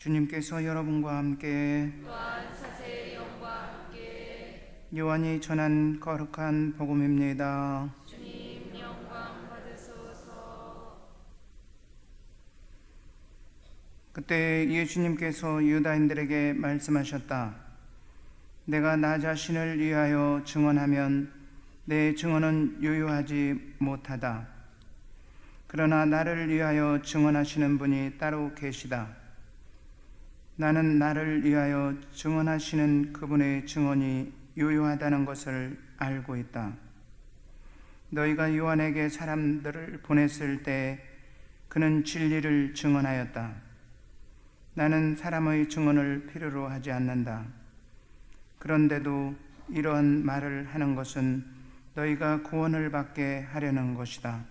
주님께서 여러분과 함께 또한 사세의 영과 함께 요한이 전한 거룩한 복음입니다. 주님 영광 받으소서. 그때 예수님께서 유다인들에게 말씀하셨다. 내가 나 자신을 위하여 증언하면 내 증언은 유효하지 못하다. 그러나 나를 위하여 증언하시는 분이 따로 계시다. 나는 나를 위하여 증언하시는 그분의 증언이 유효하다는 것을 알고 있다. 너희가 요한에게 사람들을 보냈을 때 그는 진리를 증언하였다. 나는 사람의 증언을 필요로 하지 않는다. 그런데도 이러한 말을 하는 것은 너희가 구원을 받게 하려는 것이다.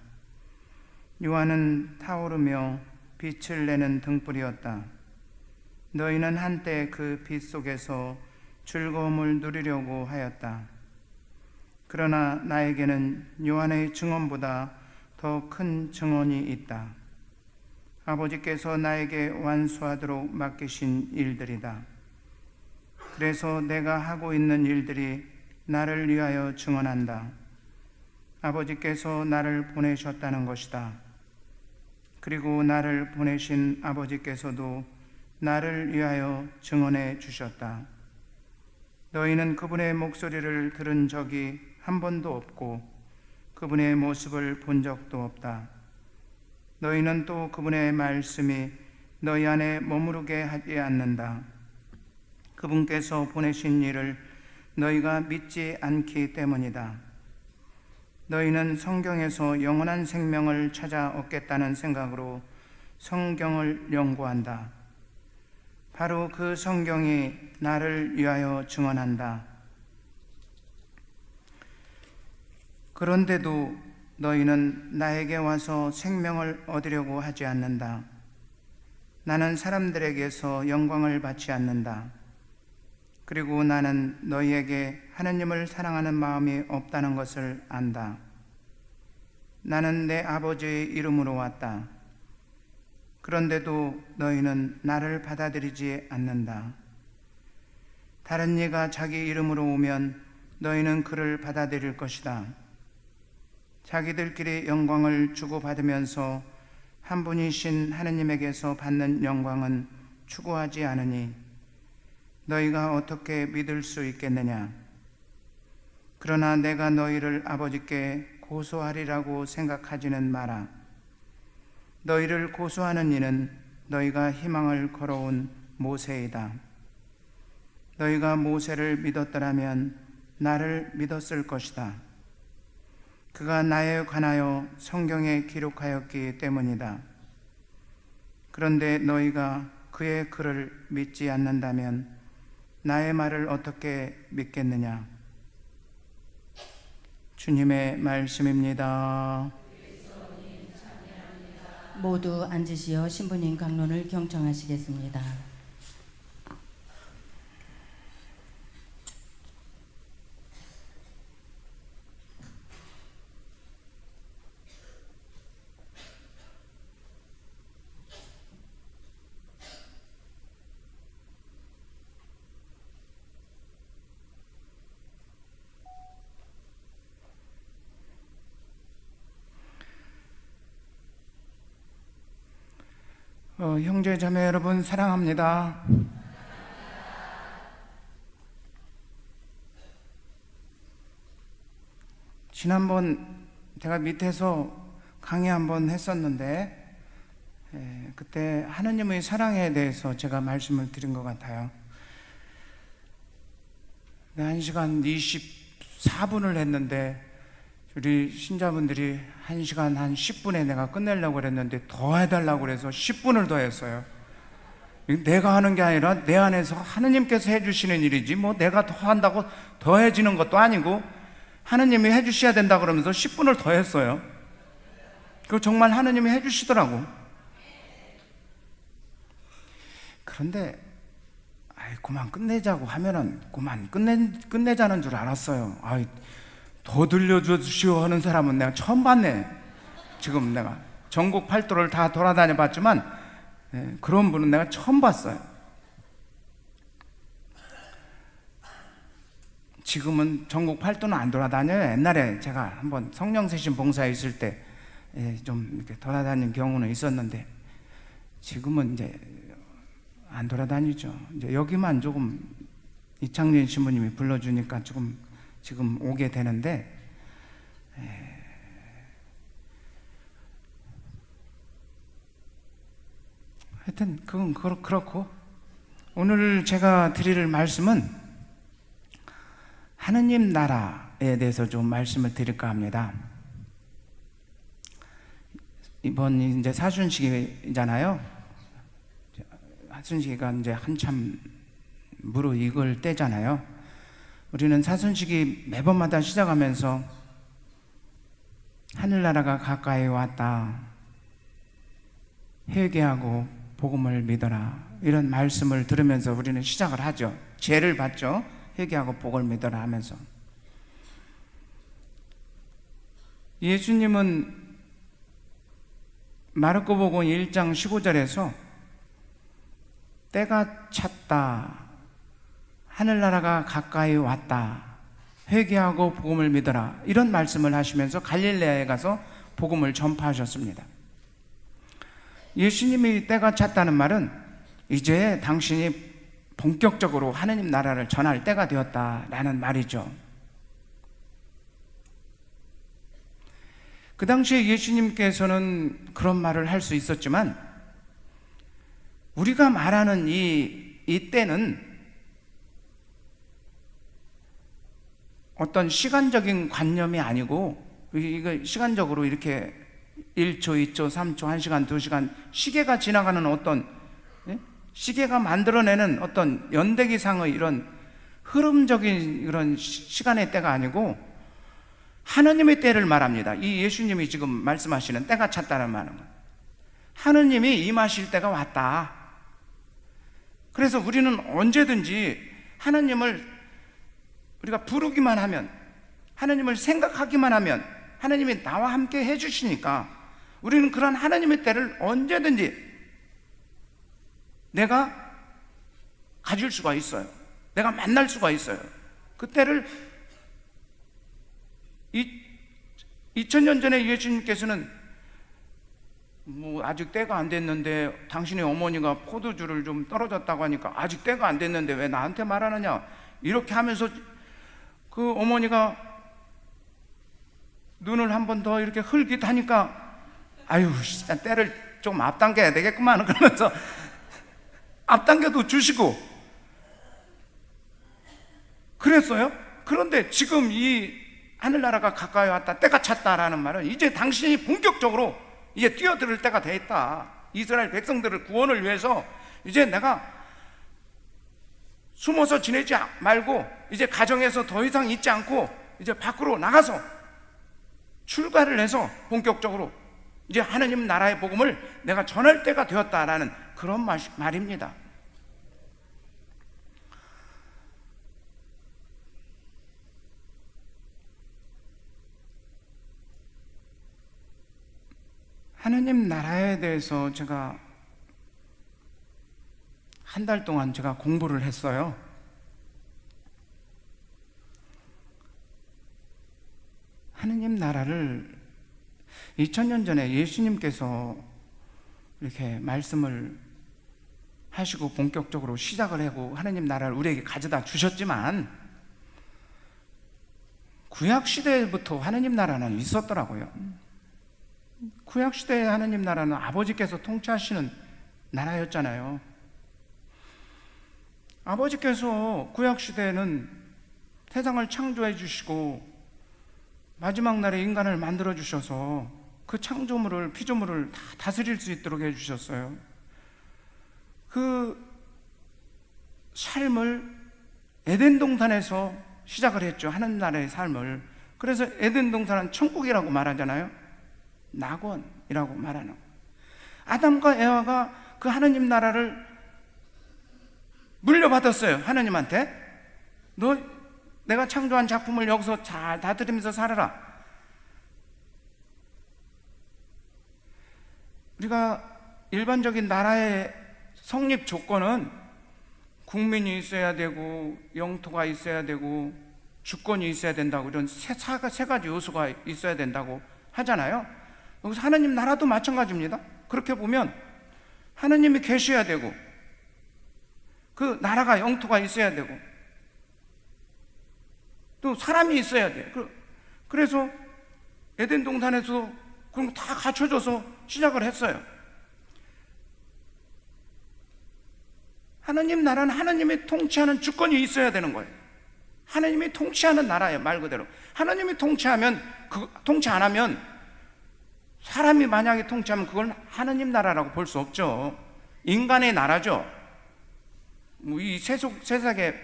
요한은 타오르며 빛을 내는 등불이었다. 너희는 한때 그 빛 속에서 즐거움을 누리려고 하였다. 그러나 나에게는 요한의 증언보다 더 큰 증언이 있다. 아버지께서 나에게 완수하도록 맡기신 일들이다. 그래서 내가 하고 있는 일들이 나를 위하여 증언한다. 아버지께서 나를 보내셨다는 것이다. 그리고 나를 보내신 아버지께서도 나를 위하여 증언해 주셨다. 너희는 그분의 목소리를 들은 적이 한 번도 없고 그분의 모습을 본 적도 없다. 너희는 또 그분의 말씀이 너희 안에 머무르게 하지 않는다. 그분께서 보내신 일을 너희가 믿지 않기 때문이다. 너희는 성경에서 영원한 생명을 찾아 얻겠다는 생각으로 성경을 연구한다. 바로 그 성경이 나를 위하여 증언한다. 그런데도 너희는 나에게 와서 생명을 얻으려고 하지 않는다. 나는 사람들에게서 영광을 받지 않는다. 그리고 나는 너희에게 하느님을 사랑하는 마음이 없다는 것을 안다. 나는 내 아버지의 이름으로 왔다. 그런데도 너희는 나를 받아들이지 않는다. 다른 이가 자기 이름으로 오면 너희는 그를 받아들일 것이다. 자기들끼리 영광을 주고받으면서 한 분이신 하느님에게서 받는 영광은 추구하지 않으니 너희가 어떻게 믿을 수 있겠느냐? 그러나 내가 너희를 아버지께 고소하리라고 생각하지는 마라. 너희를 고소하는 이는 너희가 희망을 걸어온 모세이다. 너희가 모세를 믿었더라면 나를 믿었을 것이다. 그가 나에 관하여 성경에 기록하였기 때문이다. 그런데 너희가 그의 글을 믿지 않는다면 나의 말을 어떻게 믿겠느냐? 주님의 말씀입니다. 모두 앉으시어 신부님 강론을 경청하시겠습니다. 형제 자매 여러분 사랑합니다. 지난번 제가 밑에서 강의 한번 했었는데 그때 하느님의 사랑에 대해서 제가 말씀을 드린 것 같아요. 1시간 24분을 했는데 우리 신자분들이 1시간 한 10분에 내가 끝내려고 그랬는데 더 해달라고 그래서 10분을 더 했어요. 내가 하는 게 아니라 내 안에서 하느님께서 해주시는 일이지 뭐 내가 더 한다고 더 해지는 것도 아니고 하느님이 해주셔야 된다 그러면서 10분을 더 했어요. 그리고 정말 하느님이 해주시더라고. 그런데 그만 끝내자고 하면은 그만 끝내자는 줄 알았어요. 더 들려주시오 하는 사람은 내가 처음 봤네. 지금 내가 전국 팔도를 다 돌아다녀 봤지만 그런 분은 내가 처음 봤어요. 지금은 전국 팔도는 안 돌아다녀요. 옛날에 제가 한번 성령세신 봉사에 있을 때 좀 이렇게 돌아다니는 경우는 있었는데 지금은 이제 안 돌아다니죠. 이제 여기만 조금 이창진 신부님이 불러주니까 지금 오게 되는데, 하여튼 그건 그렇고, 오늘 제가 드릴 말씀은 하느님 나라에 대해서 좀 말씀을 드릴까 합니다. 이번 이제 사순시기잖아요. 사순시기가 이제 한참 무르익을 때잖아요. 우리는 사순시기 매번마다 시작하면서 하늘나라가 가까이 왔다, 회개하고 복음을 믿어라, 이런 말씀을 들으면서 우리는 시작을 하죠. 죄를 받죠. 회개하고 복을 믿어라 하면서. 예수님은 마르코복음 1장 15절에서 때가 찼다, 하늘나라가 가까이 왔다, 회개하고 복음을 믿어라, 이런 말씀을 하시면서 갈릴레아에 가서 복음을 전파하셨습니다. 예수님이 때가 찼다는 말은 이제 당신이 본격적으로 하느님 나라를 전할 때가 되었다라는 말이죠. 그 당시에 예수님께서는 그런 말을 할 수 있었지만 우리가 말하는 이 때는 어떤 시간적인 관념이 아니고, 이거 시간적으로 이렇게 1초, 2초, 3초, 1시간, 2시간 시계가 지나가는 어떤, 시계가 만들어내는 어떤 연대기상의 이런 흐름적인 이런 시간의 때가 아니고 하느님의 때를 말합니다. 이 예수님이 지금 말씀하시는 때가 찼다는 말은 하느님이 임하실 때가 왔다. 그래서 우리는 언제든지 하느님을 우리가 부르기만 하면, 하느님을 생각하기만 하면 하느님이 나와 함께 해주시니까 우리는 그런 하느님의 때를 언제든지 내가 가질 수가 있어요. 내가 만날 수가 있어요. 그 때를 2000년 전에 예수님께서는 아직 때가 안 됐는데, 당신의 어머니가 포도주를 좀 떨어졌다고 하니까 아직 때가 안 됐는데 왜 나한테 말하느냐, 이렇게 하면서 그 어머니가 눈을 한 번 더 이렇게 흘깃하니까 아유 진짜 때를 좀 앞당겨야 되겠구만 그러면서 앞당겨도 주시고 그랬어요. 그런데 지금 이 하늘나라가 가까이 왔다, 때가 찼다라는 말은 이제 당신이 본격적으로 이제 뛰어들 때가 됐다. 이스라엘 백성들을 구원을 위해서 이제 내가 숨어서 지내지 말고 이제 가정에서 더 이상 있지 않고 이제 밖으로 나가서 출가를 해서 본격적으로 이제 하느님 나라의 복음을 내가 전할 때가 되었다라는 그런 말입니다. 하느님 나라에 대해서 제가 한 달 동안 제가 공부를 했어요. 하느님 나라를 2000년 전에 예수님께서 이렇게 말씀을 하시고 본격적으로 시작을 하고 하느님 나라를 우리에게 가져다 주셨지만 구약시대부터 하느님 나라는 있었더라고요. 구약시대의 하느님 나라는 아버지께서 통치하시는 나라였잖아요. 아버지께서 구약시대에는 세상을 창조해 주시고 마지막 날에 인간을 만들어 주셔서 그 창조물을, 피조물을 다 다스릴 수 있도록 해 주셨어요. 그 삶을 에덴 동산에서 시작을 했죠. 하느님 나라의 삶을. 그래서 에덴 동산은 천국이라고 말하잖아요. 낙원이라고 말하는. 아담과 에와가 그 하느님 나라를 물려받았어요. 하느님한테. 너 내가 창조한 작품을 여기서 잘 다스리면서 살아라. 우리가 일반적인 나라의 성립 조건은 국민이 있어야 되고 영토가 있어야 되고 주권이 있어야 된다고, 이런 세 가지 요소가 있어야 된다고 하잖아요. 여기서 하나님 나라도 마찬가지입니다. 그렇게 보면 하나님이 계셔야 되고 그 나라가, 영토가 있어야 되고 또 사람이 있어야 돼요. 그래서 에덴 동산에서 그런 거 다 갖춰줘서 시작을 했어요. 하나님 나라는 하나님이 통치하는 주권이 있어야 되는 거예요. 하나님이 통치하는 나라예요, 말 그대로. 하나님이 통치 안 하면, 사람이 만약에 통치하면 그걸 하나님 나라라고 볼 수 없죠. 인간의 나라죠. 이 세상의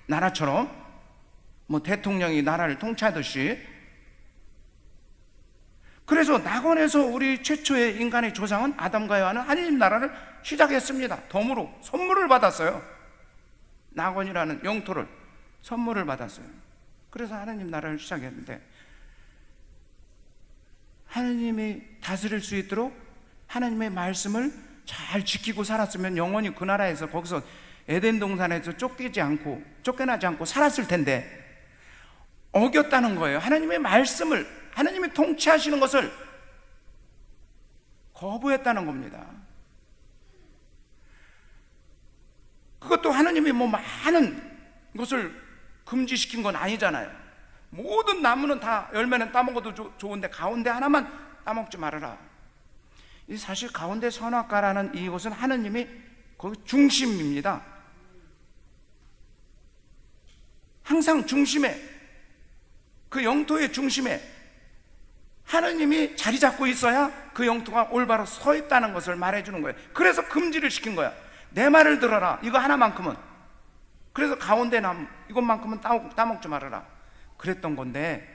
나라처럼 대통령이 나라를 통치하듯이. 그래서 낙원에서 우리 최초의 인간의 조상은 아담과 여호와는 하나님 나라를 시작했습니다. 덤으로 선물을 받았어요. 낙원이라는 영토를 선물을 받았어요. 그래서 하나님 나라를 시작했는데, 하나님이 다스릴 수 있도록 하나님의 말씀을 잘 지키고 살았으면 영원히 그 나라에서, 거기서 에덴 동산에서 쫓겨나지 않고 살았을 텐데, 어겼다는 거예요. 하나님의 말씀을, 하나님이 통치하시는 것을 거부했다는 겁니다. 그것도 하나님이 많은 것을 금지시킨 건 아니잖아요. 모든 나무는 다, 열매는 따먹어도 좋은데 가운데 하나만 따먹지 말아라. 이 사실 가운데 선악과라는 이것은 하나님이 거기 중심입니다. 항상 중심에, 그 영토의 중심에 하나님이 자리 잡고 있어야 그 영토가 올바로 서 있다는 것을 말해주는 거예요. 그래서 금지를 시킨 거야. 내 말을 들어라. 이거 하나만큼은. 그래서 가운데 나무 이것만큼은 따먹지 말아라. 그랬던 건데,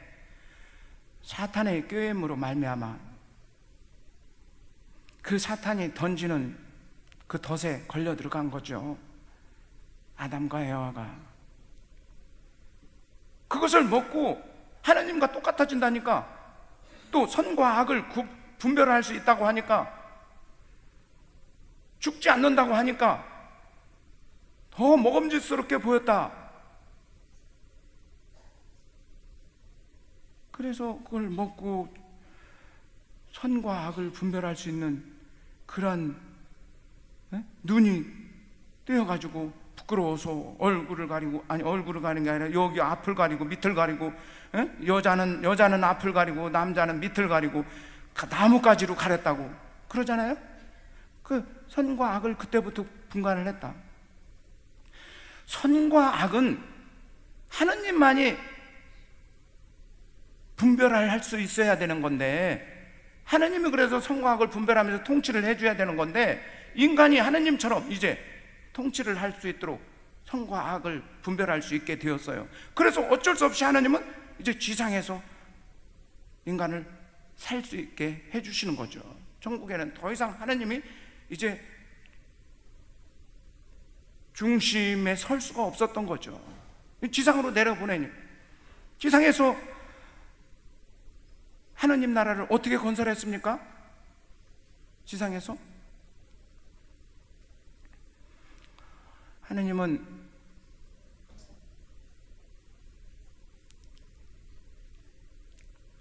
사탄의 꾀임으로 말미암아 그 사탄이 던지는 그 덫에 걸려 들어간 거죠. 아담과 여호와가 그것을 먹고 하나님과 똑같아진다니까, 또 선과 악을 분별할 수 있다고 하니까, 죽지 않는다고 하니까 더 먹음직스럽게 보였다. 그래서 그걸 먹고 선과 악을 분별할 수 있는 그런 눈이 뜨여가지고 부끄러워서 얼굴을 가리고, 아니 얼굴을 가리는 게 아니라 여기 앞을 가리고 밑을 가리고, 여자는 앞을 가리고 남자는 밑을 가리고 나뭇가지로 가렸다고 그러잖아요. 그 선과 악을 그때부터 분간을 했다. 선과 악은 하느님만이 분별할 수 있어야 되는 건데, 하느님이 그래서 선과 악을 분별하면서 통치를 해줘야 되는 건데, 인간이 하느님처럼 이제 통치를 할 수 있도록 선과 악을 분별할 수 있게 되었어요. 그래서 어쩔 수 없이 하느님은 이제 지상에서 인간을 살 수 있게 해주시는 거죠. 천국에는 더 이상 하느님이 이제 중심에 설 수가 없었던 거죠. 지상으로 내려보내니, 지상에서 하느님 나라를 어떻게 건설했습니까? 지상에서 하느님은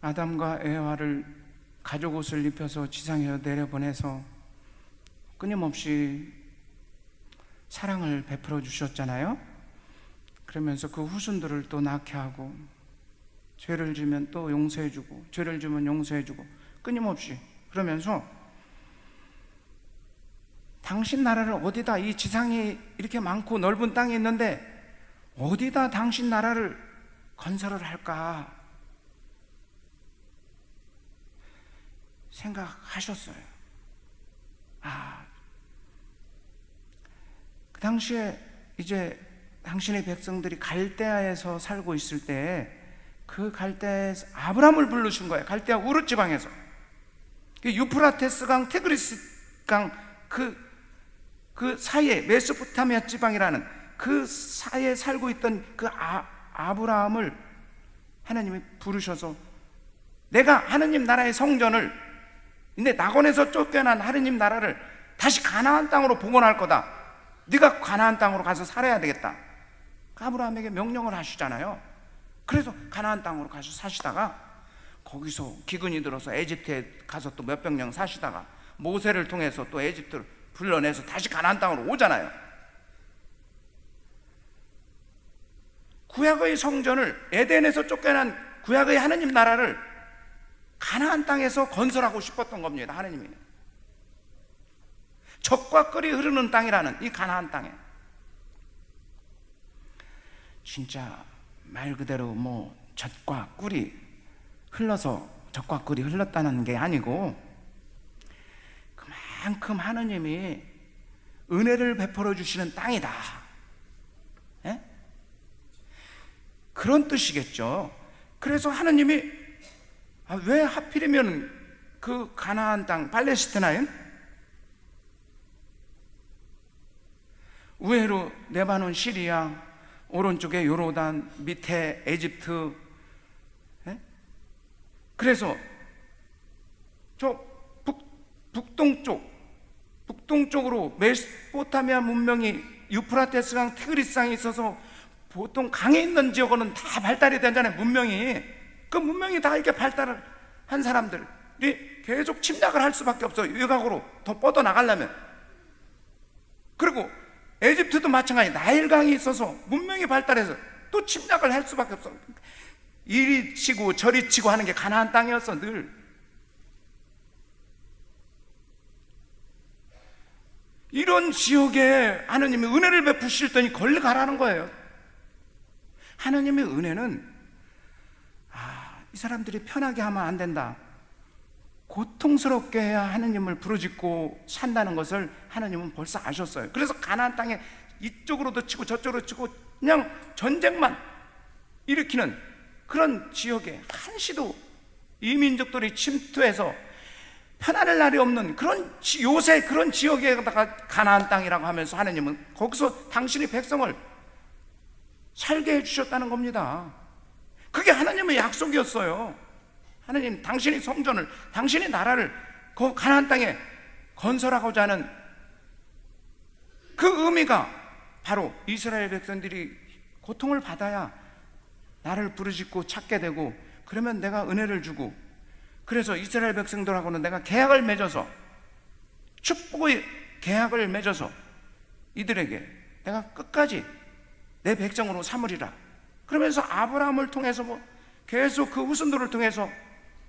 아담과 에와를 가죽 옷을 입혀서 지상에 내려보내서 끊임없이 사랑을 베풀어 주셨잖아요. 그러면서 그 후손들을 또 낳게 하고, 죄를 지면 또 용서해 주고, 죄를 지면 용서해 주고, 끊임없이 그러면서 당신 나라를 어디다, 이 지상이 이렇게 많고 넓은 땅이 있는데 어디다 당신 나라를 건설을 할까 생각하셨어요. 그 당시에 이제 당신의 백성들이 갈대아에서 살고 있을 때, 그 갈대아에서 아브라함을 부르신 거예요. 갈대아 우르 지방에서, 유프라테스 강, 티그리스 강 그 사이에 메소포타미아 지방이라는 그 사이에 살고 있던 그 아브라함을 하나님이 부르셔서, 내가 하느님 나라의 성전을, 근데 낙원에서 쫓겨난 하느님 나라를 다시 가나안 땅으로 복원할 거다. 네가 가나안 땅으로 가서 살아야 되겠다. 아브라함에게 명령을 하시잖아요. 그래서 가나안 땅으로 가서 사시다가 거기서 기근이 들어서 에집트에 가서 또 몇백 년 사시다가 모세를 통해서 또 에집트를 불러내서 다시 가나안 땅으로 오잖아요. 구약의 성전을, 에덴에서 쫓겨난 구약의 하느님 나라를 가나안 땅에서 건설하고 싶었던 겁니다. 하느님이 젖과 꿀이 흐르는 땅이라는 이 가나안 땅에, 진짜 말 그대로 뭐 젖과 꿀이 흘러서 젖과 꿀이 흘렀다는 게 아니고 그만큼 하느님이 은혜를 베풀어 주시는 땅이다. 예? 그런 뜻이겠죠. 그래서 하느님이 왜 하필이면 그 가나안 땅 팔레스티나인 우회로 레바논 시리아, 오른쪽에 요르단, 밑에 에집트, 예? 그래서 저 북동쪽으로 메소포타미아 문명이 유프라테스강, 티그리스강이 있어서 보통 강에 있는 지역은 다 발달이 되잖아요. 문명이, 그 문명이 다 이렇게 발달을 한 사람들이 계속 침략을 할 수밖에 없어요. 외곽으로 더 뻗어 나가려면. 그리고 에집트도 마찬가지, 나일강이 있어서 문명이 발달해서 또 침략을 할 수밖에 없어. 이리 치고 저리 치고 하는 게 가나안 땅이었어. 늘 이런 지역에 하느님이 은혜를 베푸실 때니 걸리 가라는 거예요. 하느님의 은혜는 이 사람들이 편하게 하면 안 된다, 고통스럽게 해야 하느님을 부르짖고 산다는 것을 하느님은 벌써 아셨어요. 그래서 가나안 땅에 이쪽으로도 치고 저쪽으로 치고 그냥 전쟁만 일으키는 그런 지역에 한시도 이민족들이 침투해서 편안할 날이 없는 그런 요새 그런 지역에다가 가나안 땅이라고 하면서 하느님은 거기서 당신의 백성을 살게 해주셨다는 겁니다. 그게 하나님의 약속이었어요. 하나님, 당신의 성전을, 당신의 나라를 그 가나안 땅에 건설하고자 하는 그 의미가 바로 이스라엘 백성들이 고통을 받아야 나를 부르짖고 찾게 되고, 그러면 내가 은혜를 주고, 그래서 이스라엘 백성들하고는 내가 계약을 맺어서, 축복의 계약을 맺어서 이들에게 내가 끝까지 내 백성으로 삼으리라. 그러면서 아브라함을 통해서 계속 그 후손들을 통해서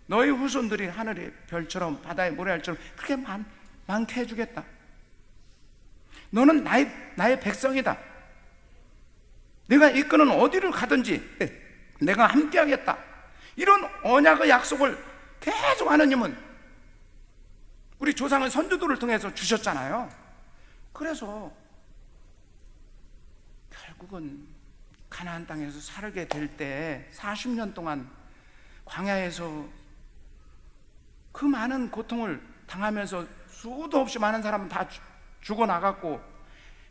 너희 후손들이 하늘의 별처럼 바다의 모래알처럼 그렇게 많게 해주겠다. 너는 나의 백성이다. 내가 이끄는 어디를 가든지 내가 함께하겠다. 이런 언약의 약속을 계속 하느님은 우리 조상의 선조들을 통해서 주셨잖아요. 그래서 결국은 가나안 땅에서 살게 될 때 40년 동안 광야에서 그 많은 고통을 당하면서 수도 없이 많은 사람은 다 죽어나갔고,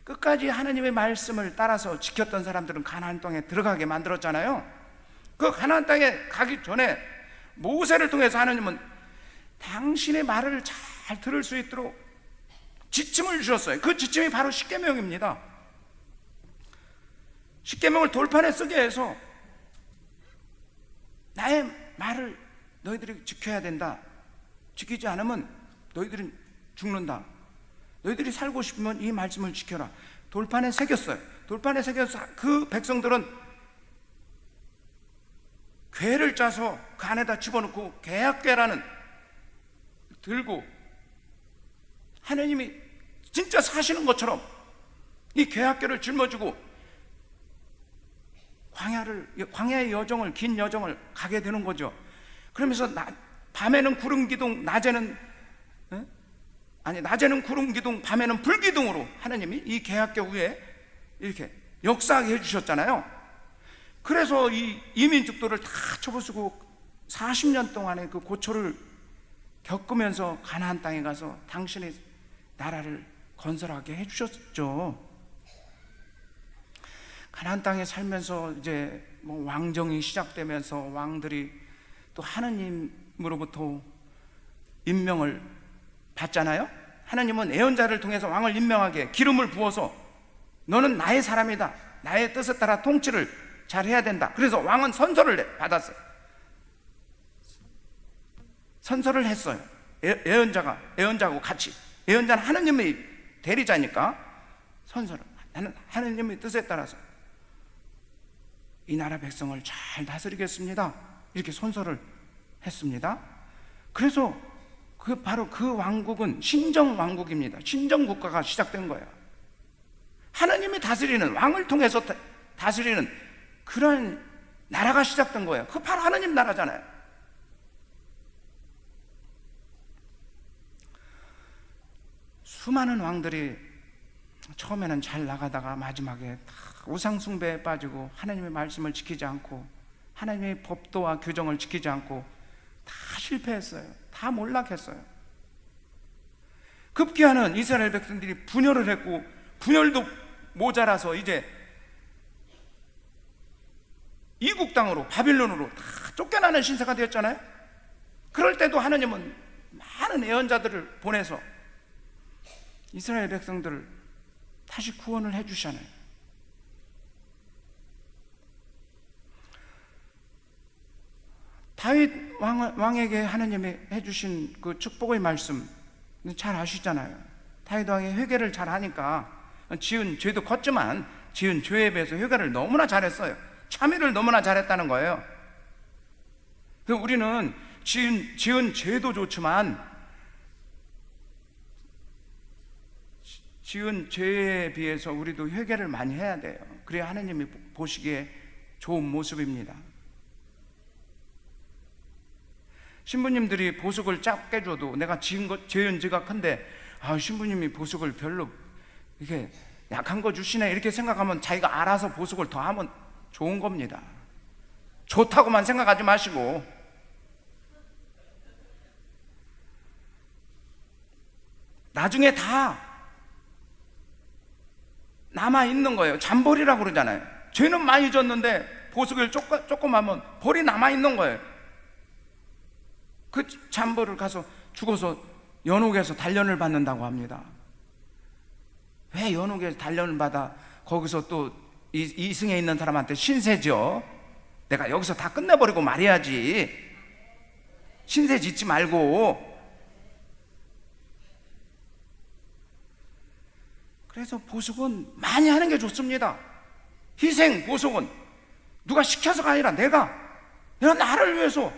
끝까지 하나님의 말씀을 따라서 지켰던 사람들은 가나안 땅에 들어가게 만들었잖아요. 그 가나안 땅에 가기 전에 모세를 통해서 하나님은 당신의 말을 잘 들을 수 있도록 지침을 주셨어요. 그 지침이 바로 십계명입니다. 십계명을 돌판에 쓰게 해서 나의 말을 너희들이 지켜야 된다. 지키지 않으면 너희들은 죽는다. 너희들이 살고 싶으면 이 말씀을 지켜라. 돌판에 새겼어요. 돌판에 새겨서 그 백성들은 궤를 짜서 그 안에다 집어넣고 계약궤라는 들고 하나님이 진짜 사시는 것처럼 이 계약궤를 짊어지고 광야의 여정을, 긴 여정을 가게 되는 거죠. 그러면서 밤에는 구름 기둥, 낮에는 구름 기둥, 밤에는 불 기둥으로 하나님이 이 계약궤 위에 이렇게 역사하게 해주셨잖아요. 그래서 이 이민족들을 다 쳐부수고 40년 동안의 그 고초를 겪으면서 가나안 땅에 가서 당신의 나라를 건설하게 해주셨죠. 가나안 땅에 살면서 이제 왕정이 시작되면서 왕들이 또 하느님으로부터 임명을 받잖아요. 하나님은 예언자를 통해서 왕을 임명하게 기름을 부어서 너는 나의 사람이다, 나의 뜻에 따라 통치를 잘 해야 된다. 그래서 왕은 선서를 받았어요. 선서를 했어요. 예언자하고 같이. 예언자는 하나님의 대리자니까 선서를, 나는 하나님의 뜻에 따라서 이 나라 백성을 잘 다스리겠습니다, 이렇게 선서를 했습니다. 그래서 바로 그 왕국은 신정 왕국입니다. 신정 국가가 시작된 거예요. 하나님이 다스리는, 왕을 통해서 다스리는 그런 나라가 시작된 거예요. 그 바로 하나님 나라잖아요. 수많은 왕들이 처음에는 잘 나가다가 마지막에 다 우상 숭배에 빠지고 하나님의 말씀을 지키지 않고 하나님의 법도와 규정을 지키지 않고 다 실패했어요. 다 몰락했어요. 급기야는 이스라엘 백성들이 분열을 했고, 분열도 모자라서 이제 이국 땅으로, 바빌론으로 다 쫓겨나는 신세가 되었잖아요. 그럴 때도 하나님은 많은 예언자들을 보내서 이스라엘 백성들을 다시 구원을 해주시잖아요. 다윗 왕에게 하나님이 해주신 그 축복의 말씀 잘 아시잖아요. 다윗 왕이 회개를 잘 하니까 지은 죄도 컸지만 지은 죄에 비해서 회개를 너무나 잘했어요. 참회를 너무나 잘했다는 거예요. 우리는 지은 죄도 좋지만 지은 죄에 비해서 우리도 회개를 많이 해야 돼요. 그래야 하나님이 보시기에 좋은 모습입니다. 신부님들이 보석을 작게 줘도 내가 지은 죄가 큰데 신부님이 보석을 별로 이렇게 약한 거 주시네 이렇게 생각하면 자기가 알아서 보석을 더 하면 좋은 겁니다. 좋다고만 생각하지 마시고 나중에 다 남아있는 거예요. 잔벌이라고 그러잖아요. 죄는 많이 졌는데 보석을 조금 하면 벌이 남아있는 거예요. 그 잔벌을 가서 죽어서 연옥에서 단련을 받는다고 합니다. 왜 연옥에서 단련을 받아 거기서 또 이승에 있는 사람한테 신세죠? 내가 여기서 다 끝내버리고 말해야지. 신세 짓지 말고. 그래서 보석은 많이 하는 게 좋습니다. 희생 보석은 누가 시켜서가 아니라 내가 나를 위해서,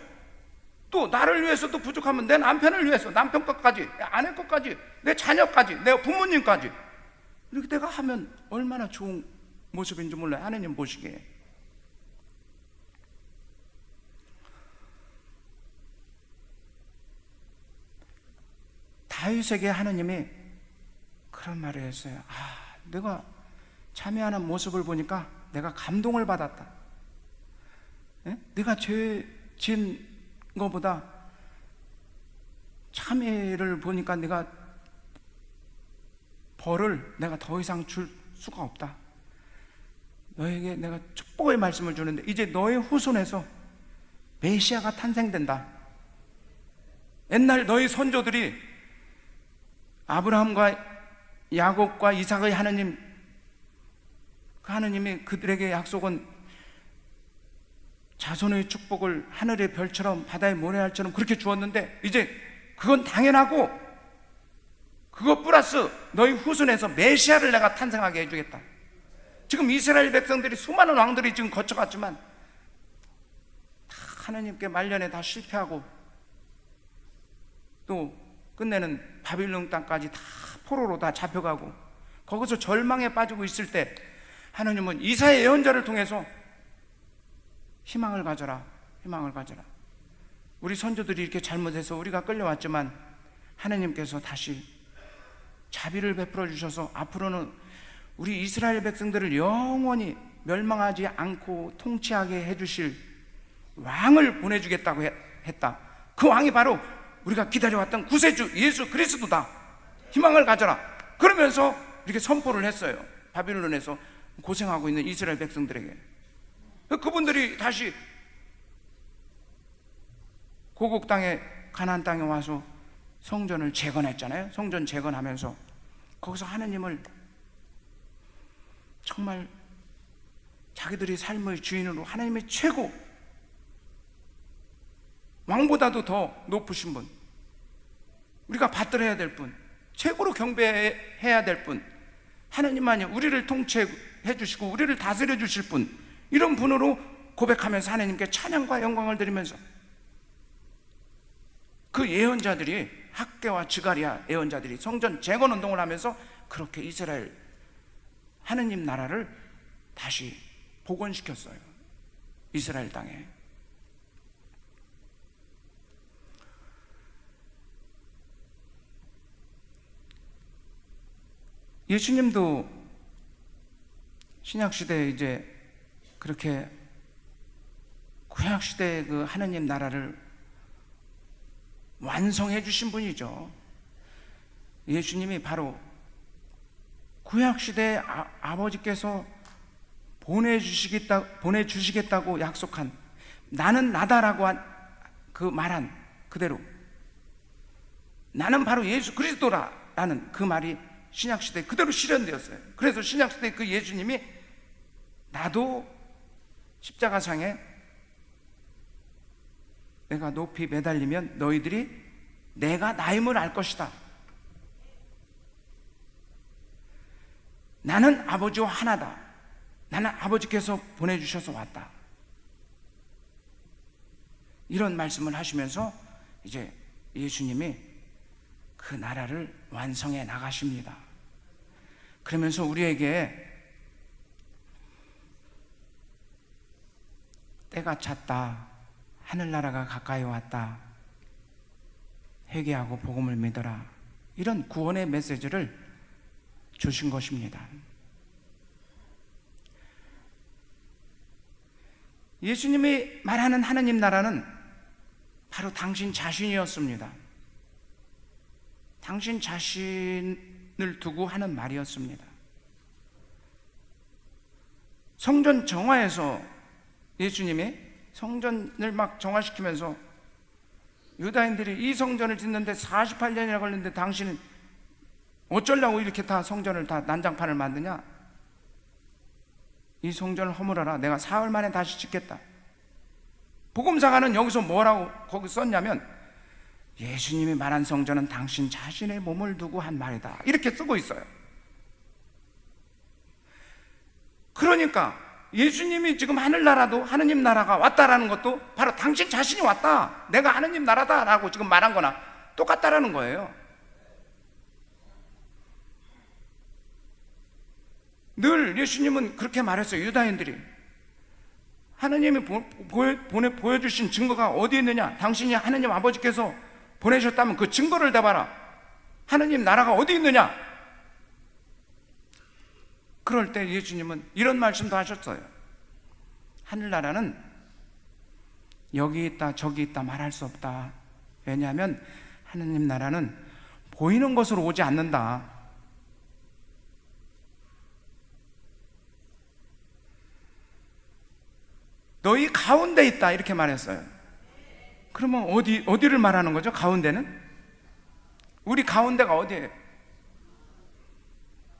또 나를 위해서도 부족하면 내 남편을 위해서, 남편 것까지, 내 아내 것까지, 내 자녀까지, 내 부모님까지 이렇게 내가 하면 얼마나 좋은 모습인지 몰라요. 하나님 보시기에. 다윗에게 하나님이 그런 말을 했어요. 내가 참여하는 모습을 보니까 내가 감동을 받았다. 내가 죄 지은 것보다 참회를 보니까 내가 벌을 내가 더 이상 줄 수가 없다. 너에게 내가 축복의 말씀을 주는데 이제 너의 후손에서 메시아가 탄생된다. 옛날 너희 선조들이 아브라함과 야곱과 이삭의 하나님, 그 하나님이 그들에게 약속은 자손의 축복을 하늘의 별처럼 바다의 모래알처럼 그렇게 주었는데 이제 그건 당연하고 그것 플러스 너희 후손에서 메시아를 내가 탄생하게 해주겠다. 지금 이스라엘 백성들이 수많은 왕들이 지금 거쳐갔지만 다 하나님께 말년에 다 실패하고 또 끝내는 바빌론 땅까지 다 포로로 다 잡혀가고 거기서 절망에 빠지고 있을 때 하나님은 이사야 예언자를 통해서 희망을 가져라, 희망을 가져라. 우리 선조들이 이렇게 잘못해서 우리가 끌려왔지만 하나님께서 다시 자비를 베풀어 주셔서 앞으로는 우리 이스라엘 백성들을 영원히 멸망하지 않고 통치하게 해주실 왕을 보내주겠다고 했다. 그 왕이 바로 우리가 기다려왔던 구세주 예수 그리스도다. 희망을 가져라. 그러면서 이렇게 선포를 했어요. 바빌론에서 고생하고 있는 이스라엘 백성들에게. 그분들이 다시 고국 땅에, 가나안 땅에 와서 성전을 재건했잖아요. 성전 재건하면서 거기서 하느님을 정말 자기들이 삶의 주인으로 하나님의 최고, 왕보다도 더 높으신 분, 우리가 받들어야 될 분, 최고로 경배해야 될 분, 하나님만이 우리를 통치해 주시고 우리를 다스려 주실 분, 이런 분으로 고백하면서 하나님께 찬양과 영광을 드리면서 그 예언자들이, 학개와 지가리야 예언자들이 성전 재건 운동을 하면서 그렇게 이스라엘 하느님 나라를 다시 복원시켰어요. 이스라엘 땅에. 예수님도 신약시대에 이제 그렇게 구약시대의 그 하느님 나라를 완성해 주신 분이죠. 예수님이 바로 구약시대에 아버지께서 보내주시겠다고 약속한, 나는 나다라고 그 말한 그대로, 나는 바로 예수 그리스도라는 그 말이 신약시대에 그대로 실현되었어요. 그래서 신약시대에 그 예수님이 나도 십자가상에 내가 높이 매달리면 너희들이 내가 나임을 알 것이다. 나는 아버지와 하나다. 나는 아버지께서 보내주셔서 왔다. 이런 말씀을 하시면서 이제 예수님이 그 나라를 완성해 나가십니다. 그러면서 우리에게 때가 찼다, 하늘나라가 가까이 왔다, 회개하고 복음을 믿어라, 이런 구원의 메시지를 주신 것입니다. 예수님이 말하는 하느님 나라는 바로 당신 자신이었습니다. 당신 자신을 두고 하는 말이었습니다. 성전 정화에서 예수님이 성전을 막 정화시키면서 유다인들이 이 성전을 짓는데 48년이나 걸렸는데 당신은 어쩌려고 이렇게 다 성전을 다 난장판을 만드냐? 이 성전을 허물어라. 내가 사흘 만에 다시 짓겠다. 복음사가는 여기서 뭐라고 거기 썼냐면, 예수님이 말한 성전은 당신 자신의 몸을 두고 한 말이다, 이렇게 쓰고 있어요. 그러니까 예수님이 지금 하늘나라도 하느님 나라가 왔다라는 것도 바로 당신 자신이 왔다, 내가 하느님 나라다라고 지금 말한 거나 똑같다라는 거예요. 늘 예수님은 그렇게 말했어요. 유다인들이 하느님이 보여주신 증거가 어디 있느냐? 당신이 하느님 아버지께서 보내셨다면 그 증거를 대봐라. 하느님 나라가 어디 있느냐? 그럴 때 예수님은 이런 말씀도 하셨어요. 하늘나라는 여기 있다 저기 있다 말할 수 없다. 왜냐하면 하느님 나라는 보이는 것으로 오지 않는다. 너희 가운데 있다, 이렇게 말했어요. 그러면 어디를 말하는 거죠? 가운데는? 우리 가운데가 어디예요?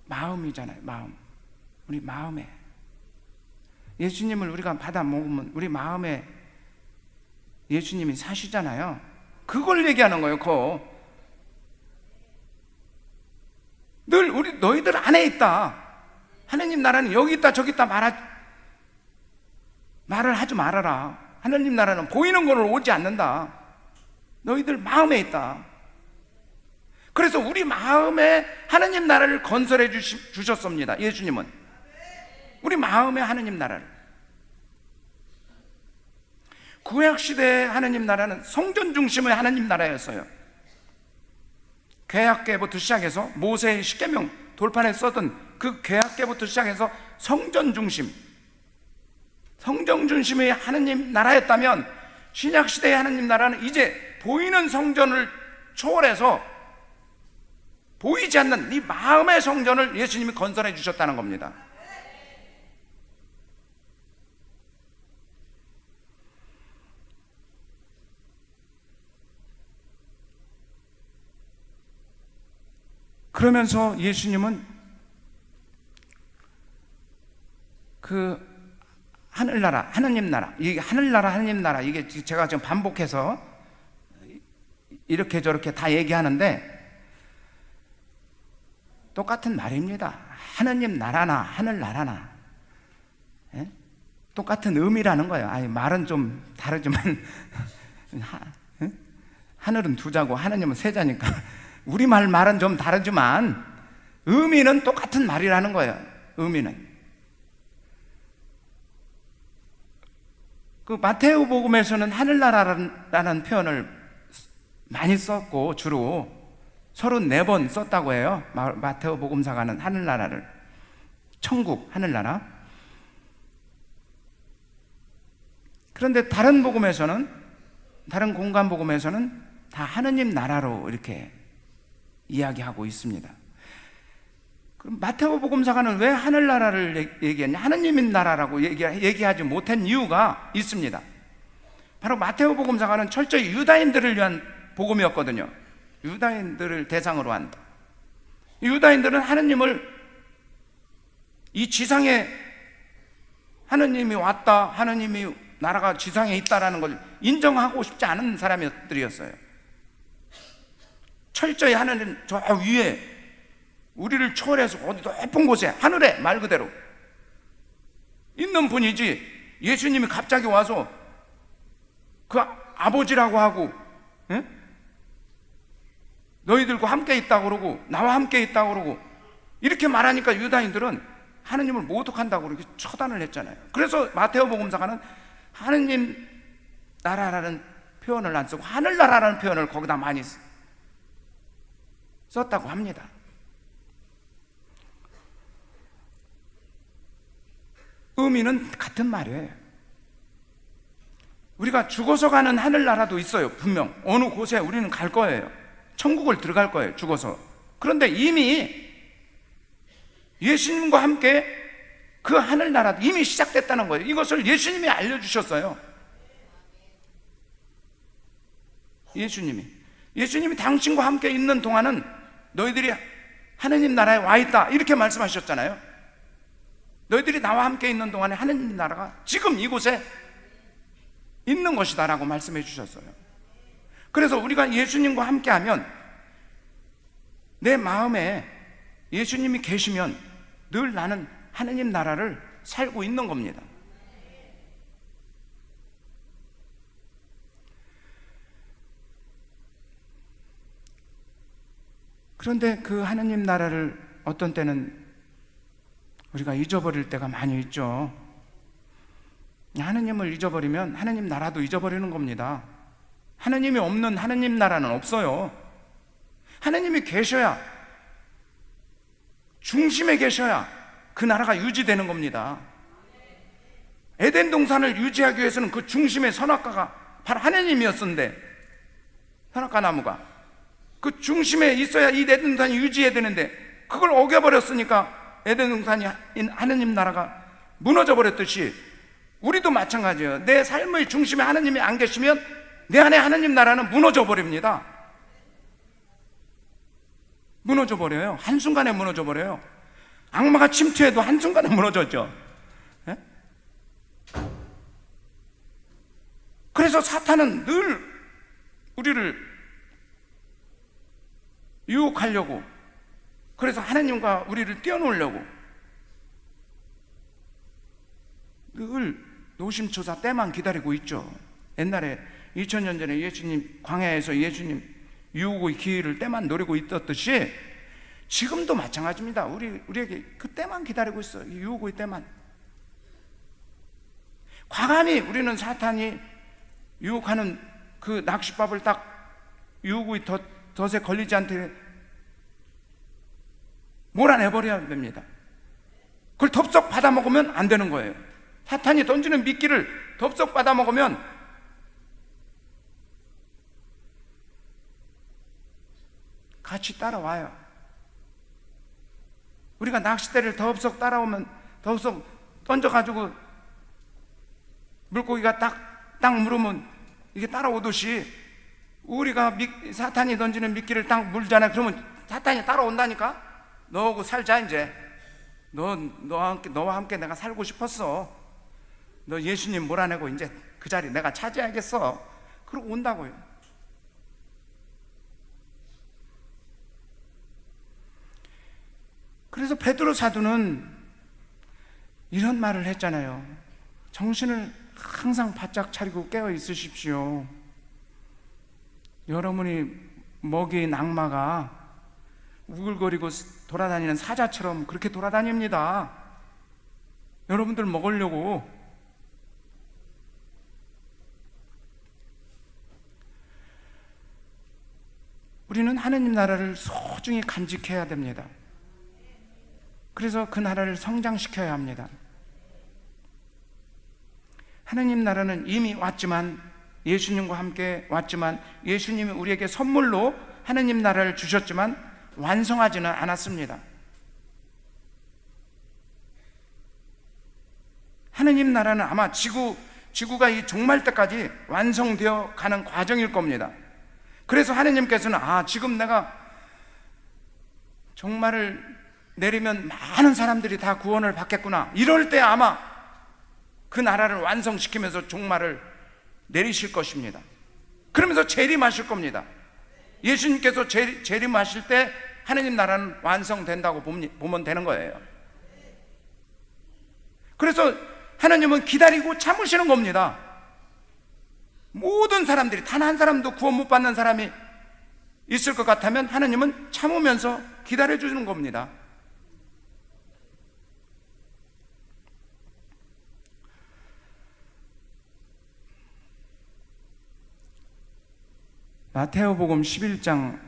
마음이잖아요. 마음. 우리 마음에 예수님을 우리가 받아 먹으면 우리 마음에 예수님이 사시잖아요. 그걸 얘기하는 거예요. 그거 늘 너희들 안에 있다. 하느님 나라는 여기 있다 저기 있다 말을 하지 말아라. 하느님 나라는 보이는 걸로 오지 않는다. 너희들 마음에 있다. 그래서 우리 마음에 하느님 나라를 건설해 주셨습니다. 예수님은 우리 마음에 하느님 나라를. 구약시대의 하느님 나라는 성전 중심의 하느님 나라였어요. 개약계부터 시작해서 모세의 십계명 돌판에 써던 그 개약계부터 시작해서 성전 중심의 하느님 나라였다면, 신약시대의 하느님 나라는 이제 보이는 성전을 초월해서 보이지 않는 이 마음의 성전을 예수님이 건설해 주셨다는 겁니다. 그러면서 예수님은 그 하늘나라, 하느님 나라, 이게 하늘나라, 하느님 나라, 이게 제가 지금 반복해서 이렇게 저렇게 다 얘기하는데 똑같은 말입니다. 하느님 나라나 하늘나라나 똑같은 의미라는 거예요. 아니, 말은 좀 다르지만 하늘은 두 자고 하느님은 세 자니까 우리말 말은 좀 다르지만 의미는 똑같은 말이라는 거예요. 의미는. 그 마테오 복음에서는 하늘나라라는 표현을 많이 썼고 주로 34번 썼다고 해요. 마테오 복음사가는 하늘나라를, 천국, 하늘나라. 그런데 다른 복음에서는, 다른 공간 복음에서는 다 하느님 나라로 이렇게 이야기하고 있습니다. 그럼 마테오 복음사가는 왜 하늘나라를 얘기했냐? 하느님인 나라라고 얘기하지 못한 이유가 있습니다. 바로 마테오 복음사가는 철저히 유다인들을 위한 복음이었거든요. 유다인들을 대상으로 한. 유다인들은 하느님을 이 지상에 하느님이 왔다, 하느님이 나라가 지상에 있다라는 걸 인정하고 싶지 않은 사람들이었어요. 철저히 하느님 저 위에 우리를 초월해서 어디 높은 곳에 하늘에 말 그대로 있는 분이지, 예수님이 갑자기 와서 그 아버지라고 하고 너희들과 함께 있다고 그러고 나와 함께 있다고 그러고 이렇게 말하니까 유다인들은 하느님을 모독한다고 그렇게 처단을 했잖아요. 그래서 마테오 복음사가는 하느님 나라라는 표현을 안 쓰고 하늘나라라는 표현을 거기다 많이 썼다고 합니다. 의미는 같은 말이에요. 우리가 죽어서 가는 하늘나라도 있어요. 분명 어느 곳에 우리는 갈 거예요. 천국을 들어갈 거예요, 죽어서. 그런데 이미 예수님과 함께 그 하늘나라도 이미 시작됐다는 거예요. 이것을 예수님이 알려주셨어요. 예수님이 당신과 함께 있는 동안은 너희들이 하느님 나라에 와 있다, 이렇게 말씀하셨잖아요. 너희들이 나와 함께 있는 동안에 하느님 나라가 지금 이곳에 있는 것이다 라고 말씀해 주셨어요. 그래서 우리가 예수님과 함께 하면 내 마음에 예수님이 계시면 늘 나는 하느님 나라를 살고 있는 겁니다. 그런데 그 하느님 나라를 어떤 때는 우리가 잊어버릴 때가 많이 있죠. 하느님을 잊어버리면 하느님 나라도 잊어버리는 겁니다. 하느님이 없는 하느님 나라는 없어요. 하느님이 계셔야, 중심에 계셔야 그 나라가 유지되는 겁니다. 에덴 동산을 유지하기 위해서는 그 중심의 선악과가 바로 하느님이었는데, 선악과 나무가 그 중심에 있어야 이 에덴 동산이 유지해야 되는데 그걸 어겨버렸으니까 에덴 동산이 하느님 나라가 무너져 버렸듯이 우리도 마찬가지예요. 내 삶의 중심에 하느님이 안 계시면 내 안에 하느님 나라는 무너져 버립니다. 무너져 버려요. 한순간에 무너져 버려요. 악마가 침투해도 한순간에 무너졌죠. 예? 그래서 사탄은 늘 우리를 유혹하려고, 그래서 하나님과 우리를 떼어놓으려고 늘 노심초사 때만 기다리고 있죠. 옛날에 2000년 전에 예수님 광야에서 예수님 유혹의 기회를 때만 노리고 있었듯이 지금도 마찬가지입니다. 우리에게 그 때만 기다리고 있어요. 유혹의 때만. 과감히 우리는 사탄이 유혹하는 그 낚싯밥을 딱 유혹의 덫에 걸리지 않게 몰아내버려야 됩니다. 그걸 덥석 받아먹으면 안 되는 거예요. 사탄이 던지는 미끼를 덥석 받아먹으면 같이 따라와요. 우리가 낚싯대를 덥석 따라오면 덥석 던져가지고 물고기가 딱 물으면 이게 따라오듯이 우리가 사탄이 던지는 미끼를 딱 물잖아요. 그러면 사탄이 따라온다니까. 너하고 살자. 이제 너와 함께 내가 살고 싶었어. 너 예수님 몰아내고 이제 그 자리 내가 차지하겠어. 그러고 온다고요. 그래서 베드로 사도는 이런 말을 했잖아요. 정신을 항상 바짝 차리고 깨어 있으십시오. 여러분이 먹인 악마가 우글거리고 돌아다니는 사자처럼 그렇게 돌아다닙니다. 여러분들 먹으려고. 우리는 하느님 나라를 소중히 간직해야 됩니다. 그래서 그 나라를 성장시켜야 합니다. 하느님 나라는 이미 왔지만, 예수님과 함께 왔지만, 예수님이 우리에게 선물로 하느님 나라를 주셨지만 완성하지는 않았습니다. 하느님 나라는 아마 지구가 이 종말 때까지 완성되어 가는 과정일 겁니다. 그래서 하느님께서는 지금 내가 종말을 내리면 많은 사람들이 다 구원을 받겠구나, 이럴 때 아마 그 나라를 완성시키면서 종말을 내리실 것입니다. 그러면서 재림하실 겁니다. 예수님께서 재림하실 때 하느님 나라는 완성된다고 보면 되는 거예요. 그래서 하나님은 기다리고 참으시는 겁니다. 모든 사람들이 단 한 사람도 구원 못 받는 사람이 있을 것 같다면 하나님은 참으면서 기다려주는 겁니다. 마태오복음 11장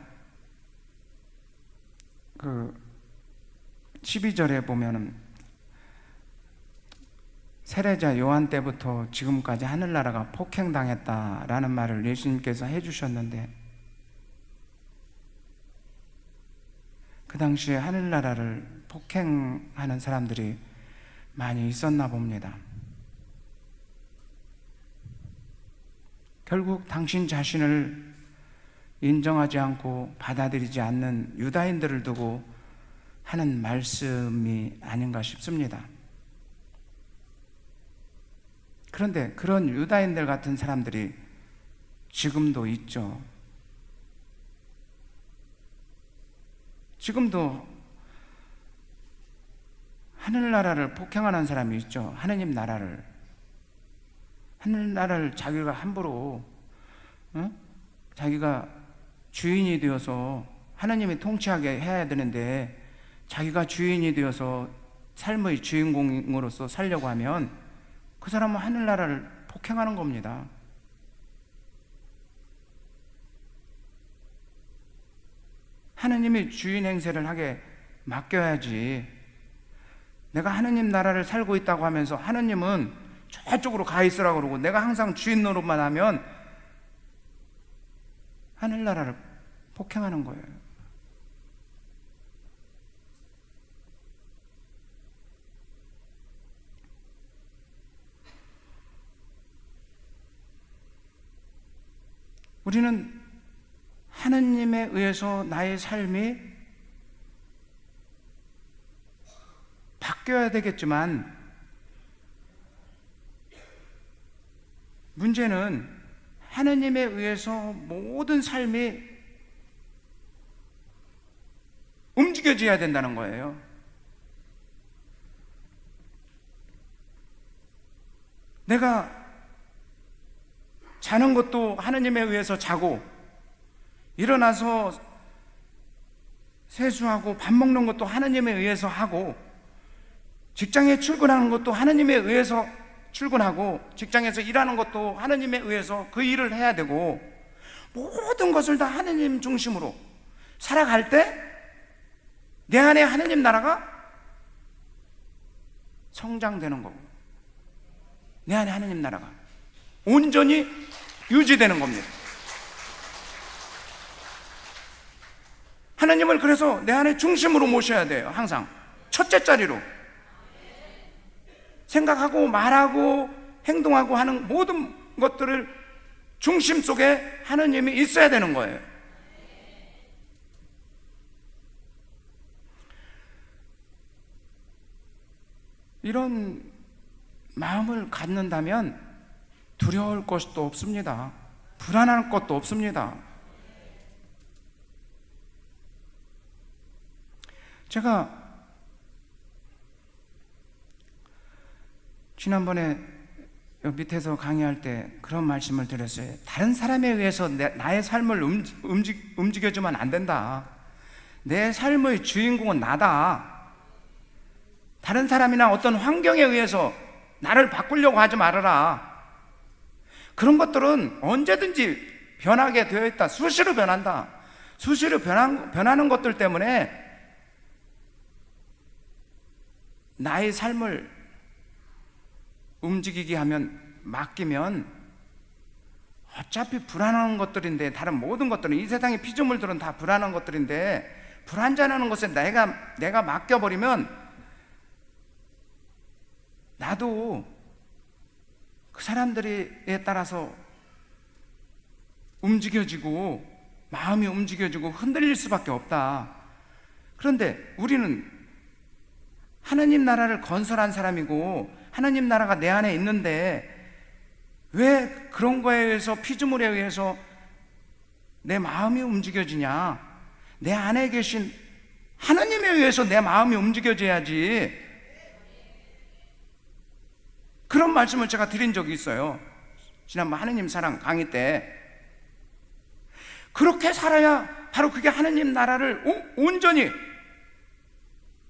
12절에 보면은 세례자 요한 때부터 지금까지 하늘나라가 폭행당했다라는 말을 예수님께서 해주셨는데, 그 당시에 하늘나라를 폭행하는 사람들이 많이 있었나 봅니다. 결국 당신 자신을 인정하지 않고 받아들이지 않는 유다인들을 두고 하는 말씀이 아닌가 싶습니다. 그런데 그런 유다인들 같은 사람들이 지금도 있죠. 지금도 하늘나라를 폭행하는 사람이 있죠. 하느님 나라를. 하늘나라를 자기가 함부로 자기가 주인이 되어서 하나님이 통치하게 해야 되는데, 자기가 주인이 되어서 삶의 주인공으로서 살려고 하면 그 사람은 하늘나라를 폭행하는 겁니다. 하느님이 주인 행세를 하게 맡겨야지. 내가 하느님 나라를 살고 있다고 하면서 하느님은 저쪽으로 가 있으라고 그러고 내가 항상 주인 노릇만 하면 하늘나라를 폭행하는 거예요. 우리는 하느님에 의해서 나의 삶이 바뀌어야 되겠지만, 문제는 하느님에 의해서 모든 삶이 움직여져야 된다는 거예요. 내가 자는 것도 하느님에 의해서 자고, 일어나서 세수하고 밥 먹는 것도 하느님에 의해서 하고, 직장에 출근하는 것도 하느님에 의해서 출근하고, 직장에서 일하는 것도 하느님에 의해서 그 일을 해야 되고, 모든 것을 다 하느님 중심으로 살아갈 때 내 안에 하느님 나라가 성장되는 거고, 내 안에 하느님 나라가 온전히 유지되는 겁니다. 하나님을 그래서 내 안에 중심으로 모셔야 돼요. 항상 첫째 자리로 생각하고 말하고 행동하고 하는 모든 것들을 중심 속에 하느님이 있어야 되는 거예요. 이런 마음을 갖는다면 두려울 것도 없습니다. 불안할 것도 없습니다. 제가 지난번에 여기 밑에서 강의할 때 그런 말씀을 드렸어요. 다른 사람에 의해서 나의 삶을 움직여주면 안 된다. 내 삶의 주인공은 나다. 다른 사람이나 어떤 환경에 의해서 나를 바꾸려고 하지 말아라. 그런 것들은 언제든지 변하게 되어 있다. 수시로 변한다. 수시로 변하는 것들 때문에 나의 삶을 움직이게 하면, 맡기면 어차피 불안한 것들인데, 다른 모든 것들은, 이 세상의 피조물들은 다 불안한 것들인데, 불안전하는 것에 내가 맡겨버리면 나도 그 사람들에 따라서 움직여지고, 마음이 움직여지고 흔들릴 수밖에 없다. 그런데 우리는 하나님 나라를 건설한 사람이고 하나님 나라가 내 안에 있는데 왜 그런 거에 의해서, 피조물에 의해서 내 마음이 움직여지냐? 내 안에 계신 하나님에 의해서 내 마음이 움직여져야지. 그런 말씀을 제가 드린 적이 있어요. 지난번 하느님 사랑 강의 때. 그렇게 살아야 바로 그게 하느님 나라를 온전히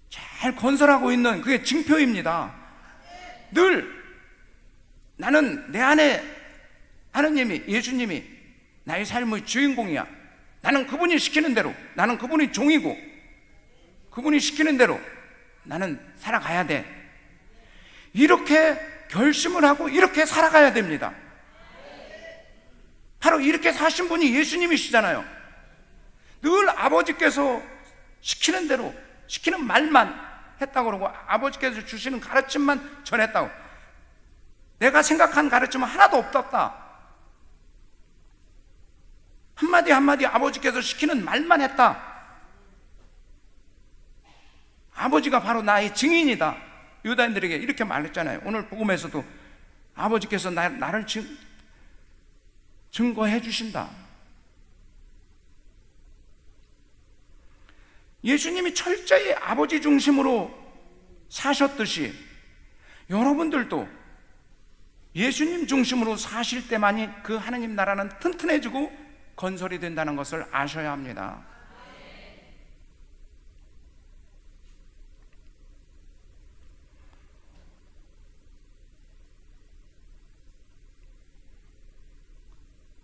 잘 건설하고 있는 그게 징표입니다. 늘 나는 내 안에 하느님이, 예수님이 나의 삶의 주인공이야. 나는 그분이 시키는 대로, 나는 그분이 종이고 그분이 시키는 대로 나는 살아가야 돼. 이렇게 결심을 하고 이렇게 살아가야 됩니다. 바로 이렇게 사신 분이 예수님이시잖아요. 늘 아버지께서 시키는 대로, 시키는 말만 했다고 그러고 아버지께서 주시는 가르침만 전했다고. 내가 생각한 가르침은 하나도 없었다. 한마디 한마디 아버지께서 시키는 말만 했다. 아버지가 바로 나의 증인이다. 유다인들에게 이렇게 말했잖아요. 오늘 복음에서도 아버지께서 나를 증거해 주신다. 예수님이 철저히 아버지 중심으로 사셨듯이 여러분들도 예수님 중심으로 사실 때만이 그 하나님 나라는 튼튼해지고 건설이 된다는 것을 아셔야 합니다.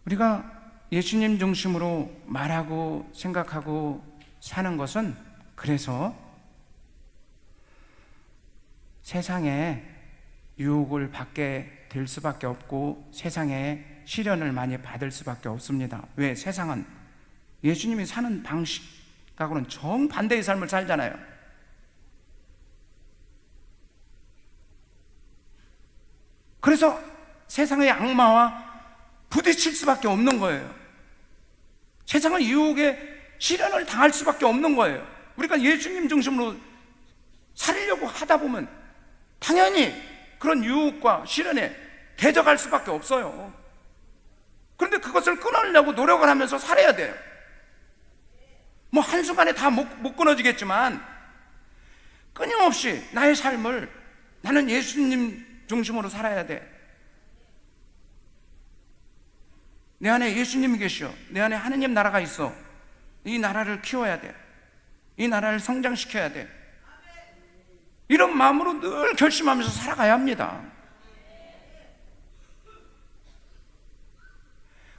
우리가 예수님 중심으로 말하고 생각하고 사는 것은 그래서 세상에 유혹을 받게 될 수밖에 없고 세상에 시련을 많이 받을 수밖에 없습니다. 왜? 세상은 예수님이 사는 방식하고는 정반대의 삶을 살잖아요. 그래서 세상의 악마와 부딪힐 수밖에 없는 거예요. 세상은 유혹에 시련을 당할 수밖에 없는 거예요. 우리가 예수님 중심으로 살려고 하다 보면 당연히 그런 유혹과 시련에 대적할 수밖에 없어요. 그런데 그것을 끊으려고 노력을 하면서 살아야 돼요. 뭐 한순간에 다 못 끊어지겠지만 끊임없이 나의 삶을 나는 예수님 중심으로 살아야 돼. 내 안에 예수님이 계셔. 내 안에 하느님 나라가 있어. 이 나라를 키워야 돼. 이 나라를 성장시켜야 돼. 이런 마음으로 늘 결심하면서 살아가야 합니다.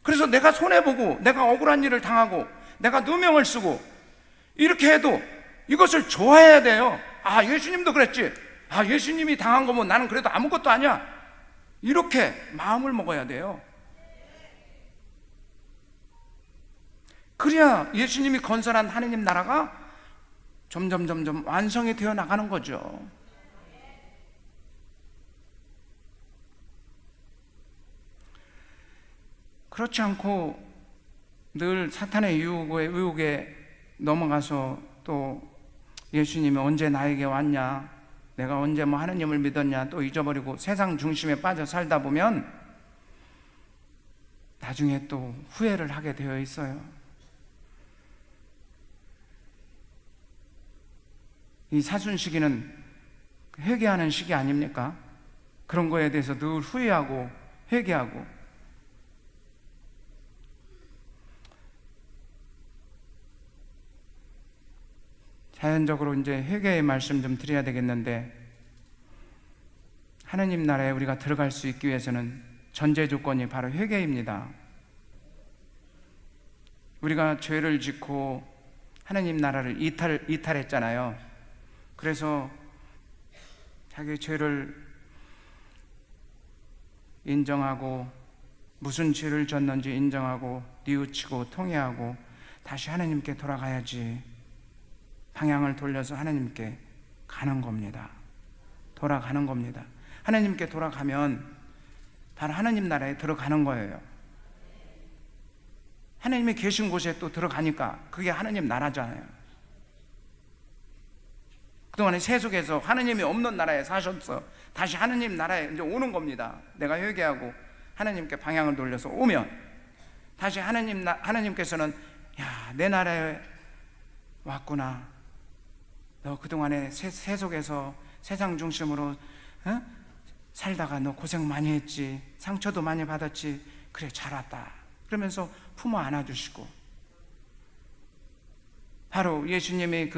그래서 내가 손해보고 내가 억울한 일을 당하고 내가 누명을 쓰고 이렇게 해도 이것을 좋아해야 돼요. 아, 예수님도 그랬지. 아, 예수님이 당한 거면 나는 그래도 아무것도 아니야. 이렇게 마음을 먹어야 돼요. 그래야 예수님이 건설한 하느님 나라가 점점 완성이 되어 나가는 거죠. 그렇지 않고 늘 사탄의 유혹에 넘어가서 또 예수님이 언제 나에게 왔냐, 내가 언제 뭐 하느님을 믿었냐 또 잊어버리고 세상 중심에 빠져 살다 보면 나중에 또 후회를 하게 되어 있어요. 이 사순 시기는 회개하는 시기 아닙니까? 그런 거에 대해서 늘 후회하고 회개하고. 자연적으로 이제 회개의 말씀 좀 드려야 되겠는데, 하느님 나라에 우리가 들어갈 수 있기 위해서는 전제 조건이 바로 회개입니다. 우리가 죄를 짓고 하느님 나라를 이탈했잖아요. 그래서 자기 죄를 인정하고 무슨 죄를 졌는지 인정하고 뉘우치고 통회하고 다시 하느님께 돌아가야지 방향을 돌려서 하느님께 가는 겁니다. 돌아가는 겁니다. 하느님께 돌아가면 바로 하느님 나라에 들어가는 거예요. 하느님이 계신 곳에 또 들어가니까 그게 하느님 나라잖아요. 그동안에 세속에서 하느님이 없는 나라에 사셨어. 다시 하느님 나라에 이제 오는 겁니다. 내가 회개하고 하느님께 방향을 돌려서 오면 다시 하느님께서는 야, 내 나라에 왔구나. 너 그동안에 세속에서 세상 중심으로 살다가 너 고생 많이 했지. 상처도 많이 받았지. 그래, 잘 왔다. 그러면서 품어 안아주시고, 바로 예수님이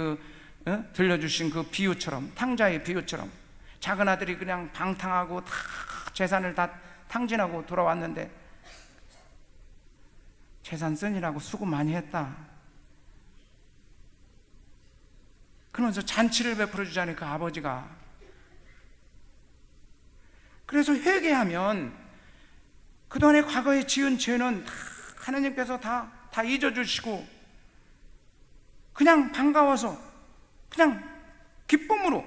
들려주신 그 비유처럼, 탕자의 비유처럼 작은 아들이 그냥 방탕하고 다 재산을 다 탕진하고 돌아왔는데 재산 쓰느라고 수고 많이 했다. 그러면서 잔치를 베풀어 주자니 그 아버지가. 그래서 회개하면 그동안에 과거에 지은 죄는 다 하나님께서 다 잊어주시고 그냥 반가워서 그냥 기쁨으로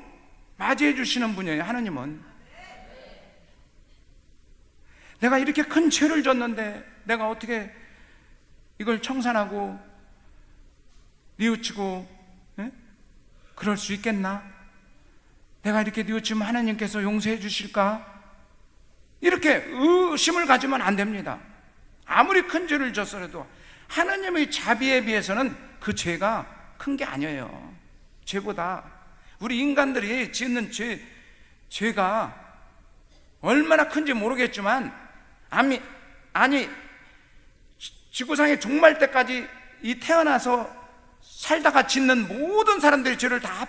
맞이해 주시는 분이에요. 하나님은 내가 이렇게 큰 죄를 졌는데 내가 어떻게 이걸 청산하고 뉘우치고 그럴 수 있겠나? 내가 이렇게 뉘우치면 하나님께서 용서해 주실까? 이렇게 의심을 가지면 안 됩니다. 아무리 큰 죄를 졌어도 하나님의 자비에 비해서는 그 죄가 큰 게 아니에요. 죄보다 우리 인간들이 짓는 죄가 얼마나 큰지 모르겠지만 아니 지구상의 종말 때까지 이 태어나서 살다가 짓는 모든 사람들의 죄를 다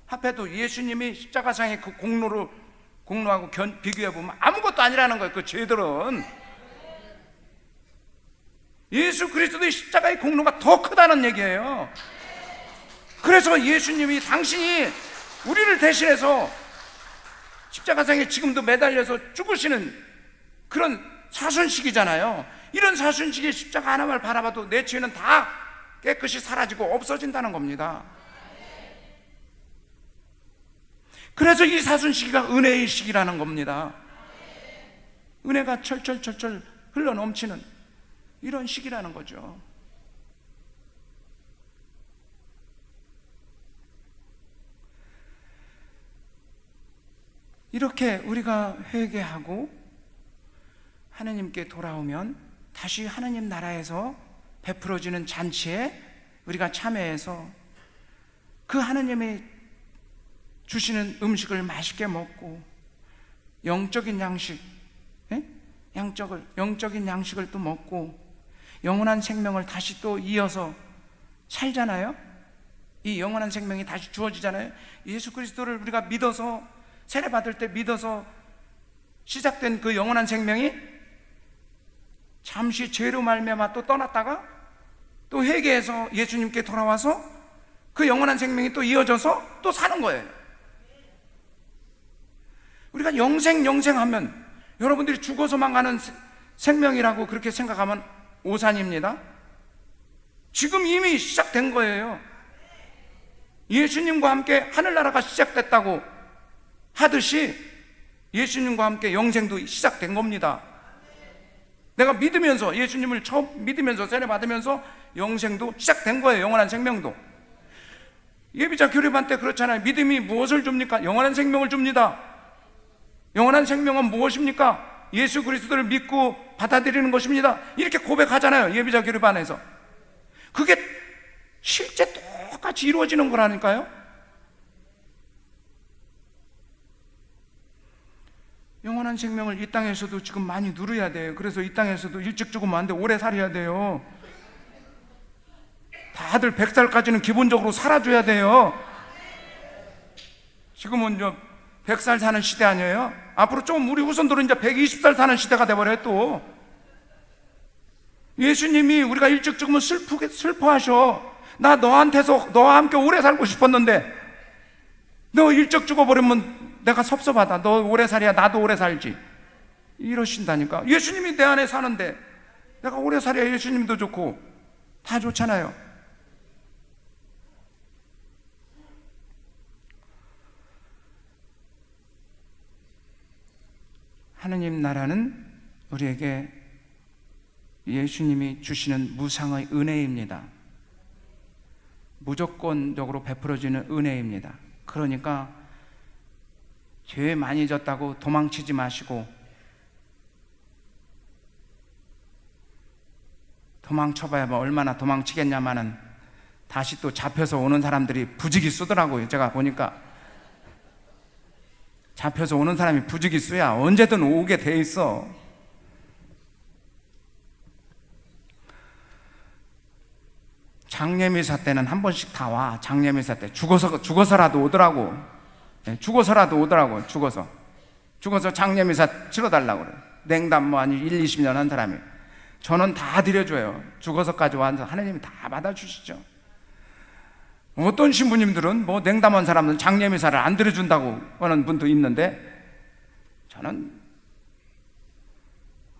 합해도 예수님이 십자가상의 그 공로하고 비교해보면 아무것도 아니라는 거예요. 그 죄들은 예수 그리스도의 십자가의 공로가 더 크다는 얘기예요. 그래서 예수님이 당신이 우리를 대신해서 십자가상에 지금도 매달려서 죽으시는 그런 사순식이잖아요. 이런 사순식의 십자가 하나만 바라봐도 내 죄는 다 깨끗이 사라지고 없어진다는 겁니다. 그래서 이 사순시기가 은혜의 시기라는 겁니다. 은혜가 철철철철 흘러넘치는 이런 시기라는 거죠. 이렇게 우리가 회개하고 하느님께 돌아오면 다시 하느님 나라에서 베풀어지는 잔치에 우리가 참여해서 그 하느님이 주시는 음식을 맛있게 먹고 영적인 양식, 영적인 양식을 또 먹고 영원한 생명을 다시 또 이어서 살잖아요. 이 영원한 생명이 다시 주어지잖아요. 예수 그리스도를 우리가 믿어서 세례받을 때 믿어서 시작된 그 영원한 생명이 잠시 죄로 말미암아 또 떠났다가 또 회개해서 예수님께 돌아와서 그 영원한 생명이 또 이어져서 또 사는 거예요. 우리가 영생하면 여러분들이 죽어서만 가는 생명이라고 그렇게 생각하면 오산입니다. 지금 이미 시작된 거예요. 예수님과 함께 하늘나라가 시작됐다고 하듯이 예수님과 함께 영생도 시작된 겁니다. 내가 믿으면서 예수님을 처음 믿으면서 세례 받으면서 영생도 시작된 거예요. 영원한 생명도. 예비자 교류반 때 그렇잖아요. 믿음이 무엇을 줍니까? 영원한 생명을 줍니다. 영원한 생명은 무엇입니까? 예수 그리스도를 믿고 받아들이는 것입니다. 이렇게 고백하잖아요. 예비자 교류반에서. 그게 실제 똑같이 이루어지는 거라니까요. 영원한 생명을 이 땅에서도 지금 많이 누려야 돼요. 그래서 이 땅에서도 일찍 죽으면 안 돼. 오래 살아야 돼요. 다들 100살까지는 기본적으로 살아줘야 돼요. 지금은 100살 사는 시대 아니에요? 앞으로 좀 우리 후손들은 이제 120살 사는 시대가 돼버려요. 또 예수님이 우리가 일찍 죽으면 슬퍼하셔. 나 너한테서 너와 함께 오래 살고 싶었는데 너 일찍 죽어버리면 내가 섭섭하다. 너 오래 살아야 나도 오래 살지. 이러신다니까. 예수님이 내 안에 사는데 내가 오래 살아야 예수님도 좋고 다 좋잖아요. 하느님 나라는 우리에게 예수님이 주시는 무상의 은혜입니다. 무조건적으로 베풀어지는 은혜입니다. 그러니까 죄 많이 졌다고 도망치지 마시고, 도망쳐봐야 뭐 얼마나 도망치겠냐마는 다시 또 잡혀서 오는 사람들이 부지기수더라고요. 제가 보니까 잡혀서 오는 사람이 부지기수야. 언제든 오게 돼 있어. 장례미사 때는 한 번씩 다 와. 장례미사 때 죽어서라도 오더라고. 죽어서라도 오더라고. 죽어서 장례미사 치러달라고 그래. 냉담 뭐 한 1, 20년 한 사람이. 저는 다 드려줘요. 죽어서까지 와서 하나님이 다 받아주시죠. 어떤 신부님들은 뭐 냉담한 사람은 장례미사를 안 드려준다고 하는 분도 있는데, 저는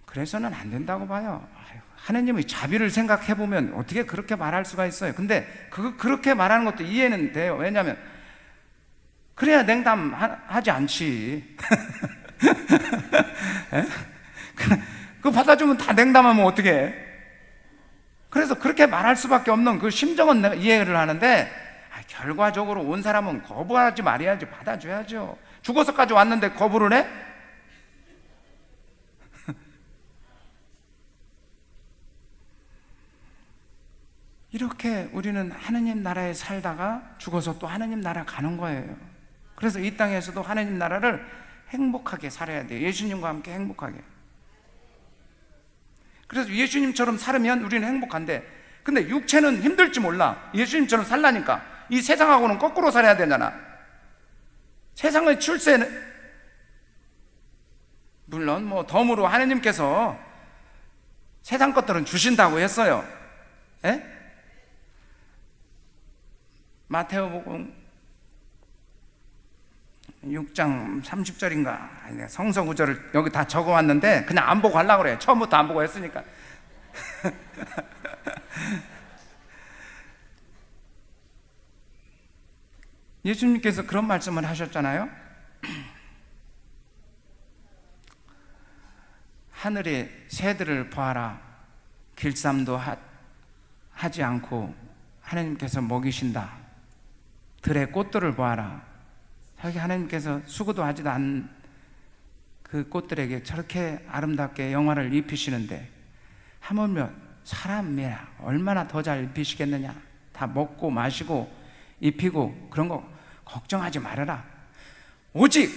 그래서는 안 된다고 봐요. 하나님의 자비를 생각해보면 어떻게 그렇게 말할 수가 있어요. 근데 그렇게 말하는 것도 이해는 돼요. 왜냐하면 그래야 냉담하지 않지. 그거 받아주면 다 냉담하면 어떡해. 그래서 그렇게 말할 수밖에 없는 그 심정은 내가 이해를 하는데, 결과적으로 온 사람은 거부하지 말아야지. 받아줘야죠. 죽어서까지 왔는데 거부를 해? 이렇게 우리는 하느님 나라에 살다가 죽어서 또 하느님 나라 가는 거예요. 그래서 이 땅에서도 하느님 나라를 행복하게 살아야 돼요. 예수님과 함께 행복하게. 그래서 예수님처럼 살면 우리는 행복한데, 근데 육체는 힘들지 몰라. 예수님처럼 살라니까. 이 세상하고는 거꾸로 살아야 되잖아. 세상의 출세는 물론 뭐 덤으로 하느님께서 세상 것들은 주신다고 했어요. 에? 마태오복음 6장 30절인가 성서 구절을 여기 다 적어왔는데 그냥 안 보고 하려고 그래요. 처음부터 안 보고 했으니까. 예수님께서 그런 말씀을 하셨잖아요. 하늘의 새들을 보아라. 길쌈도 하지 않고 하나님께서 먹이신다. 들의 꽃들을 보아라. 자기 하나님께서 수고도 하지도 않은 그 꽃들에게 저렇게 아름답게 영화를 입히시는데, 하물며 사람이야 얼마나 더 잘 입히시겠느냐. 다 먹고 마시고 입히고 그런 거 걱정하지 말아라. 오직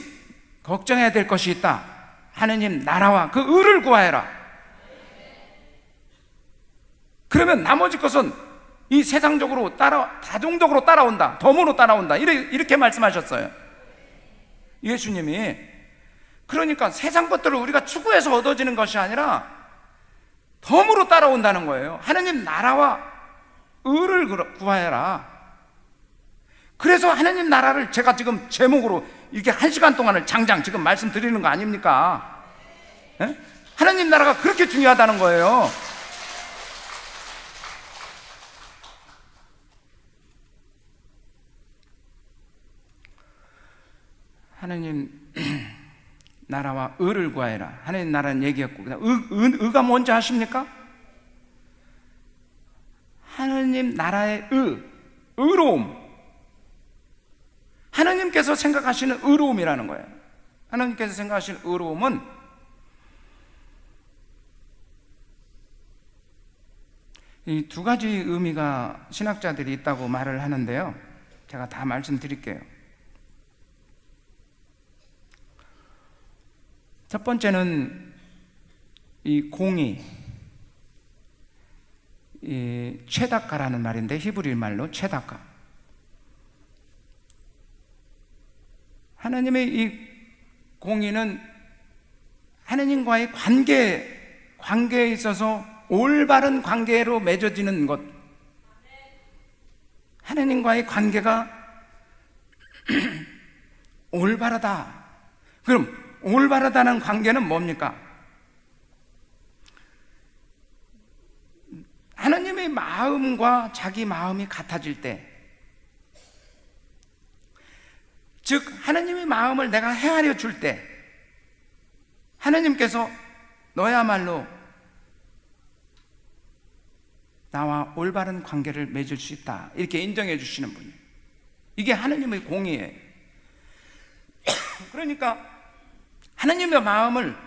걱정해야 될 것이 있다. 하느님 나라와 그 의를 구하여라. 그러면 나머지 것은 이 세상적으로 다종적으로 따라온다. 덤으로 따라온다. 이렇게 말씀하셨어요, 예수님이. 그러니까 세상 것들을 우리가 추구해서 얻어지는 것이 아니라 덤으로 따라온다는 거예요. 하느님 나라와 의를 구하여라. 그래서 하느님 나라를 제가 지금 제목으로 이렇게 1시간 동안을 장장 지금 말씀드리는 거 아닙니까? 에? 하느님 나라가 그렇게 중요하다는 거예요. 하느님 나라와 의를 구하여라. 하느님 나라는 얘기했고, 의가 뭔지 아십니까? 하느님 나라의 의로움. 하나님께서 생각하시는 의로움이라는 거예요. 하나님께서 생각하시는 의로움은 이 두 가지 의미가 신학자들이 있다고 말을 하는데요, 제가 다 말씀드릴게요. 첫 번째는 이 공의, 이 최다가라는 말인데, 히브리 말로 최다가. 하나님의 이 공의는 하나님과의 관계에 있어서 올바른 관계로 맺어지는 것. 하나님과의 관계가 올바르다. 그럼 올바르다는 관계는 뭡니까? 하나님의 마음과 자기 마음이 같아질 때, 즉 하나님의 마음을 내가 헤아려 줄 때, 하나님께서 너야말로 나와 올바른 관계를 맺을 수 있다, 이렇게 인정해 주시는 분이에요. 이게 하나님의 공의예요. 그러니까 하나님의 마음을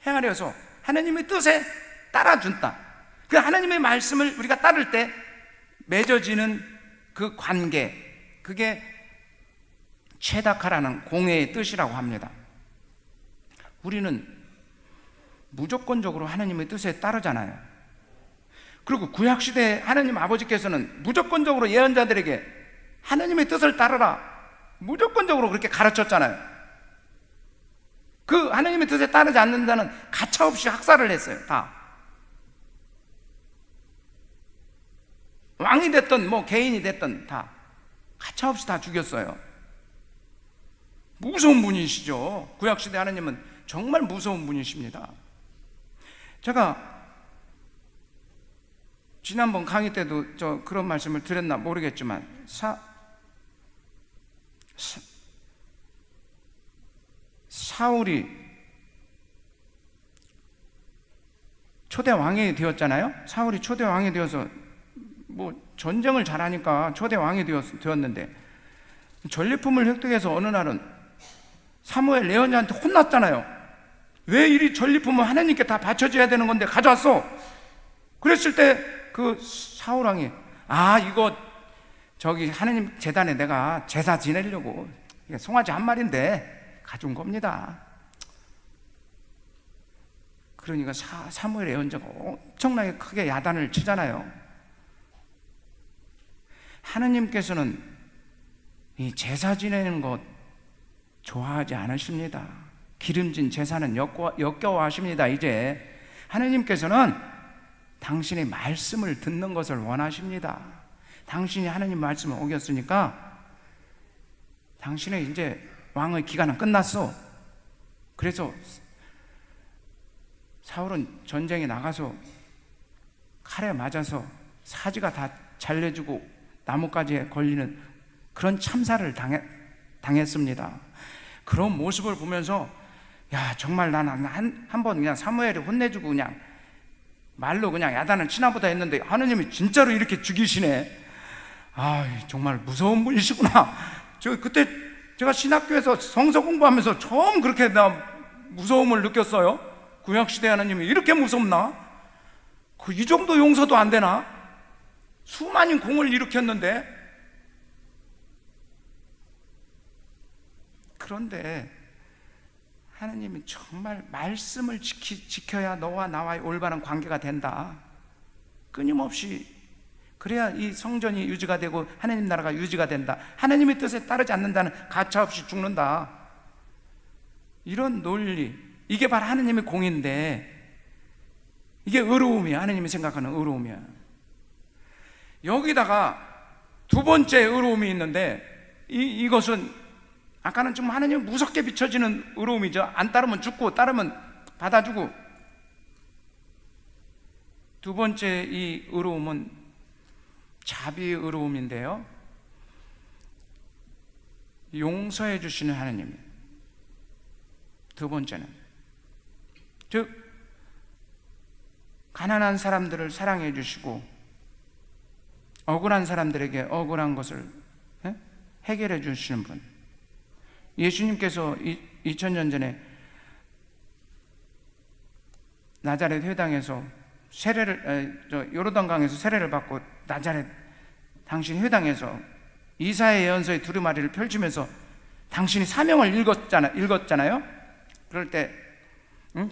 헤아려서 하나님의 뜻에 따라준다. 그 하나님의 말씀을 우리가 따를 때 맺어지는 그 관계, 그게 최다카라는 공의의 뜻이라고 합니다. 우리는 무조건적으로 하나님의 뜻에 따르잖아요. 그리고 구약시대 하나님 아버지께서는 무조건적으로 예언자들에게 하나님의 뜻을 따르라, 무조건적으로 그렇게 가르쳤잖아요. 그 하나님의 뜻에 따르지 않는 자는 가차없이 학살을 했어요. 다 왕이 됐든 뭐 개인이 됐든 다 가차없이 다 죽였어요. 무서운 분이시죠. 구약시대 하나님은 정말 무서운 분이십니다. 제가 지난번 강의 때도 그런 말씀을 드렸나 모르겠지만, 사울이 초대 왕이 되었잖아요. 사울이 초대 왕이 되어서 뭐 전쟁을 잘하니까 초대 왕이 되었는데, 전리품을 획득해서 어느 날은 사무엘 예언자한테 혼났잖아요. 왜 이리 전리품을 하나님께 다 바쳐줘야 되는 건데 가져왔어? 그랬을 때 그 사울 왕이, 이거 저기 하나님 재단에 내가 제사 지내려고 송아지 한 마리인데 가져온 겁니다. 그러니까 사무엘 예언자가 엄청나게 크게 야단을 치잖아요. 하나님께서는 이 제사 지내는 것 좋아하지 않으십니다. 기름진 제사는 역겨워하십니다. 이제 하나님께서는 당신의 말씀을 듣는 것을 원하십니다. 당신이 하나님 말씀을 어겼으니까 당신의 이제 왕의 기간은 끝났어. 그래서 사울은 전쟁에 나가서 칼에 맞아서 사지가 다 잘려주고 나뭇가지에 걸리는 그런 참사를 당했습니다. 그런 모습을 보면서, 야, 정말 나는 한번 그냥 사무엘이 혼내주고 그냥 말로 그냥 야단을 치나 보다 했는데 하나님이 진짜로 이렇게 죽이시네. 정말 무서운 분이시구나. 그때 제가 신학교에서 성서 공부하면서 처음 그렇게 무서움을 느꼈어요. 구약시대 하나님이 이렇게 무섭나? 이 정도 용서도 안 되나? 수많은 공을 일으켰는데. 그런데 하나님이 정말 말씀을 지켜야 너와 나와의 올바른 관계가 된다. 끊임없이 그래야 이 성전이 유지가 되고 하나님 나라가 유지가 된다. 하나님의 뜻에 따르지 않는다는 가차없이 죽는다. 이런 논리, 이게 바로 하나님의 공인데, 이게 의로움이야. 하나님이 생각하는 의로움이야. 여기다가 두 번째 의로움이 있는데, 이것은 아까는 좀 하나님 무섭게 비춰지는 의로움이죠. 안 따르면 죽고 따르면 받아주고. 두 번째 이 의로움은 자비의 의로움인데요, 용서해 주시는 하나님. 두 번째는, 즉 가난한 사람들을 사랑해 주시고 억울한 사람들에게 억울한 것을 해결해 주시는 분. 예수님께서 2000년 전에 나자렛 회당에서 요르단강에서 세례를 받고 나자렛 당신 회당에서 이사야 예언서의 두루마리를 펼치면서 당신이 사명을 읽었잖아요. 그럴 때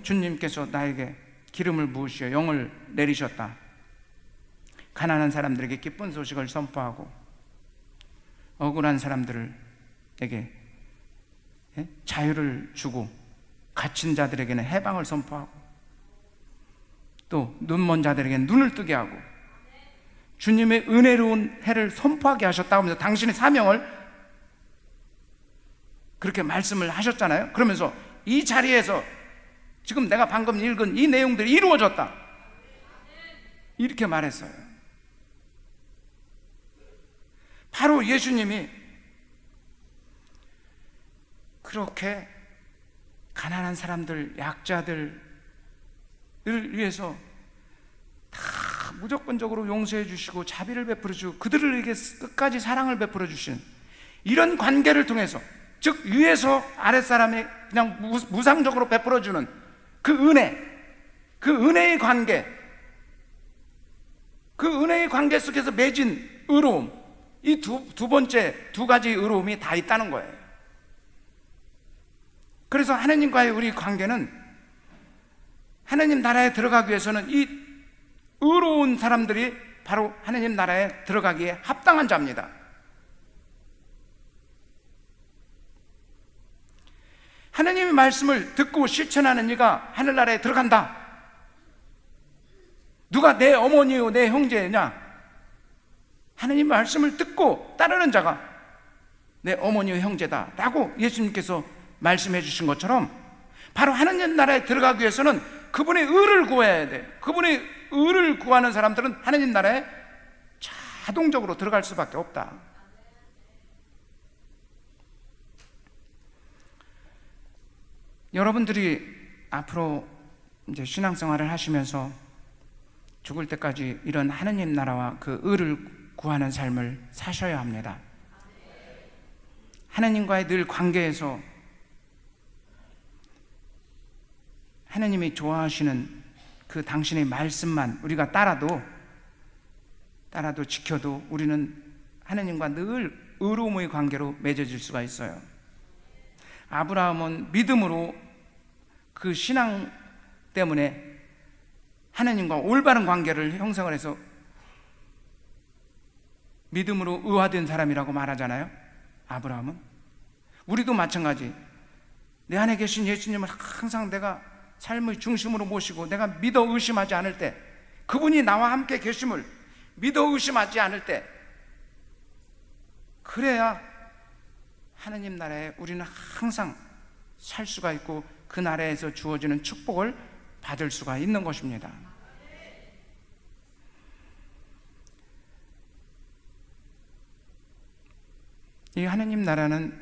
주님께서 나에게 기름을 부으시어 영을 내리셨다. 가난한 사람들에게 기쁜 소식을 선포하고 억울한 사람들에게 자유를 주고 갇힌 자들에게는 해방을 선포하고 또 눈먼 자들에게는 눈을 뜨게 하고 주님의 은혜로운 해를 선포하게 하셨다고 하면서 당신의 사명을 그렇게 말씀을 하셨잖아요. 그러면서 이 자리에서 지금 내가 방금 읽은 이 내용들이 이루어졌다 이렇게 말했어요. 바로 예수님이 그렇게 가난한 사람들, 약자들을 위해서 다 무조건적으로 용서해 주시고 자비를 베풀어 주시고 그들에게 끝까지 사랑을 베풀어 주신 이런 관계를 통해서, 즉 위에서 아랫사람이 그냥 무상적으로 베풀어 주는 그 은혜, 그 은혜의 관계, 그 은혜의 관계 속에서 맺은 의로움, 이 두 번째 두 가지 의로움이 다 있다는 거예요. 그래서 하나님과의 우리 관계는 하나님 나라에 들어가기 위해서는 이 의로운 사람들이 바로 하나님 나라에 들어가기에 합당한 자입니다. 하나님의 말씀을 듣고 실천하는 이가 하늘나라에 들어간다. 누가 내 어머니요 내 형제냐? 하나님 말씀을 듣고 따르는 자가 내 어머니요 형제다 라고 예수님께서 말씀해 주신 것처럼 바로 하나님 나라에 들어가기 위해서는 그분의 의를 구해야 돼. 그분의 의를 구하는 사람들은 하나님 나라에 자동적으로 들어갈 수밖에 없다. 여러분들이 앞으로 이제 신앙생활을 하시면서 죽을 때까지 이런 하나님 나라와 그 의를 구하는 삶을 사셔야 합니다. 하나님과의 늘 관계에서 하나님이 좋아하시는 그 당신의 말씀만 우리가 따라도 지켜도 우리는 하나님과 늘 의로움의 관계로 맺어질 수가 있어요. 아브라함은 믿음으로 그 신앙 때문에 하나님과 올바른 관계를 형성을 해서 믿음으로 의화된 사람이라고 말하잖아요. 아브라함은. 우리도 마찬가지. 내 안에 계신 예수님을 항상 내가 삶의 중심으로 모시고 내가 믿어 의심하지 않을 때, 그분이 나와 함께 계심을 믿어 의심하지 않을 때, 그래야 하나님 나라에 우리는 항상 살 수가 있고 그 나라에서 주어지는 축복을 받을 수가 있는 것입니다. 이 하나님 나라는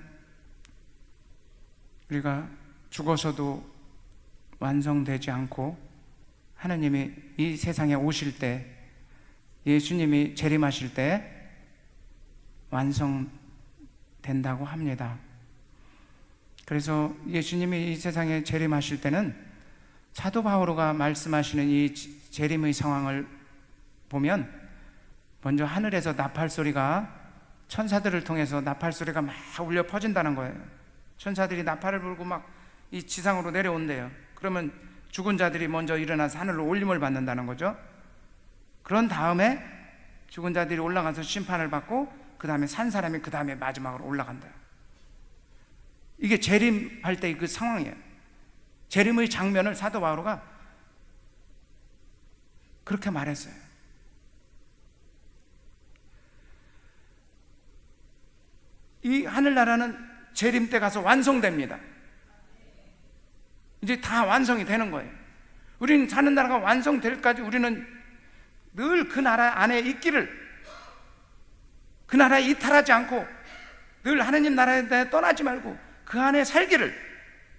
우리가 죽어서도 완성되지 않고 하나님이 이 세상에 오실 때, 예수님이 재림하실 때 완성된다고 합니다. 그래서 예수님이 이 세상에 재림하실 때는 사도 바오로가 말씀하시는 이 재림의 상황을 보면 먼저 하늘에서 나팔 소리가, 천사들을 통해서 나팔 소리가 막 울려 퍼진다는 거예요. 천사들이 나팔을 불고 막 이 지상으로 내려온대요. 그러면 죽은 자들이 먼저 일어나서 하늘로 올림을 받는다는 거죠. 그런 다음에 죽은 자들이 올라가서 심판을 받고 그 다음에 산 사람이 그 다음에 마지막으로 올라간다. 이게 재림할 때의 그 상황이에요. 재림의 장면을 사도 바오로가 그렇게 말했어요. 이 하늘나라는 재림 때 가서 완성됩니다. 이제 다 완성이 되는 거예요. 우리는 사는 나라가 완성될 때까지 우리는 늘 그 나라 안에 있기를, 그 나라에 이탈하지 않고 늘 하나님 나라에 대해 떠나지 말고 그 안에 살기를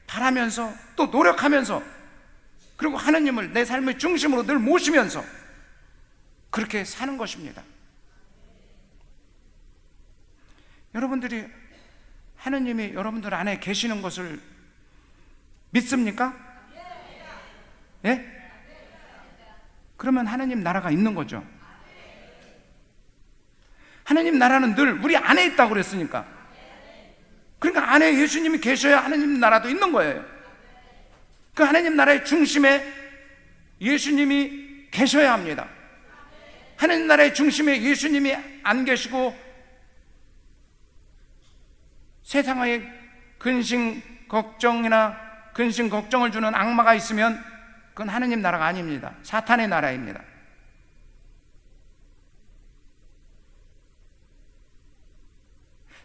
바라면서 또 노력하면서, 그리고 하나님을 내 삶의 중심으로 늘 모시면서 그렇게 사는 것입니다. 여러분들이 하느님이 여러분들 안에 계시는 것을 믿습니까? 예? 그러면 하느님 나라가 있는 거죠. 하느님 나라는 늘 우리 안에 있다고 그랬으니까. 그러니까 안에 예수님이 계셔야 하느님 나라도 있는 거예요. 그 하느님 나라의 중심에 예수님이 계셔야 합니다. 하느님 나라의 중심에 예수님이 안 계시고 세상의 근심 걱정을 주는 악마가 있으면 그건 하느님 나라가 아닙니다. 사탄의 나라입니다.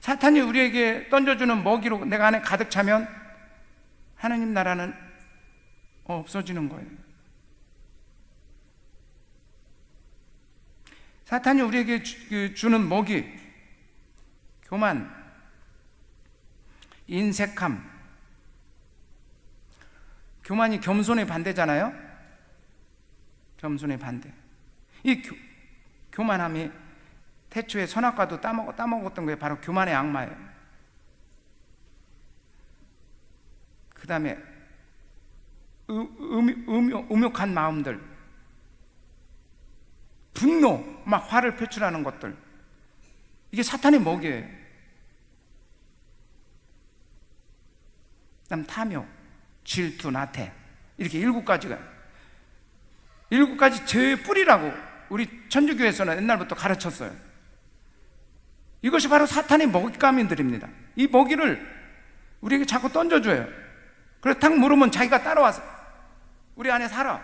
사탄이 우리에게 던져주는 먹이로 내가 안에 가득 차면 하느님 나라는 없어지는 거예요. 사탄이 우리에게 주는 먹이, 교만, 인색함. 교만이 겸손의 반대잖아요. 겸손의 반대. 이 교만함이 태초에 선악과도 따먹었던 게 바로 교만의 악마예요. 그 다음에 음욕한 마음들, 분노, 막 화를 표출하는 것들, 이게 사탄의 먹이에요. 그다음 탐욕, 질투, 나태, 이렇게 7가지가 7가지 죄의 뿌리라고 우리 천주교에서는 옛날부터 가르쳤어요. 이것이 바로 사탄의 먹잇감들입니다. 이 먹이를 우리에게 자꾸 던져줘요. 그래서 탁 물으면 자기가 따라와서 우리 안에 살아.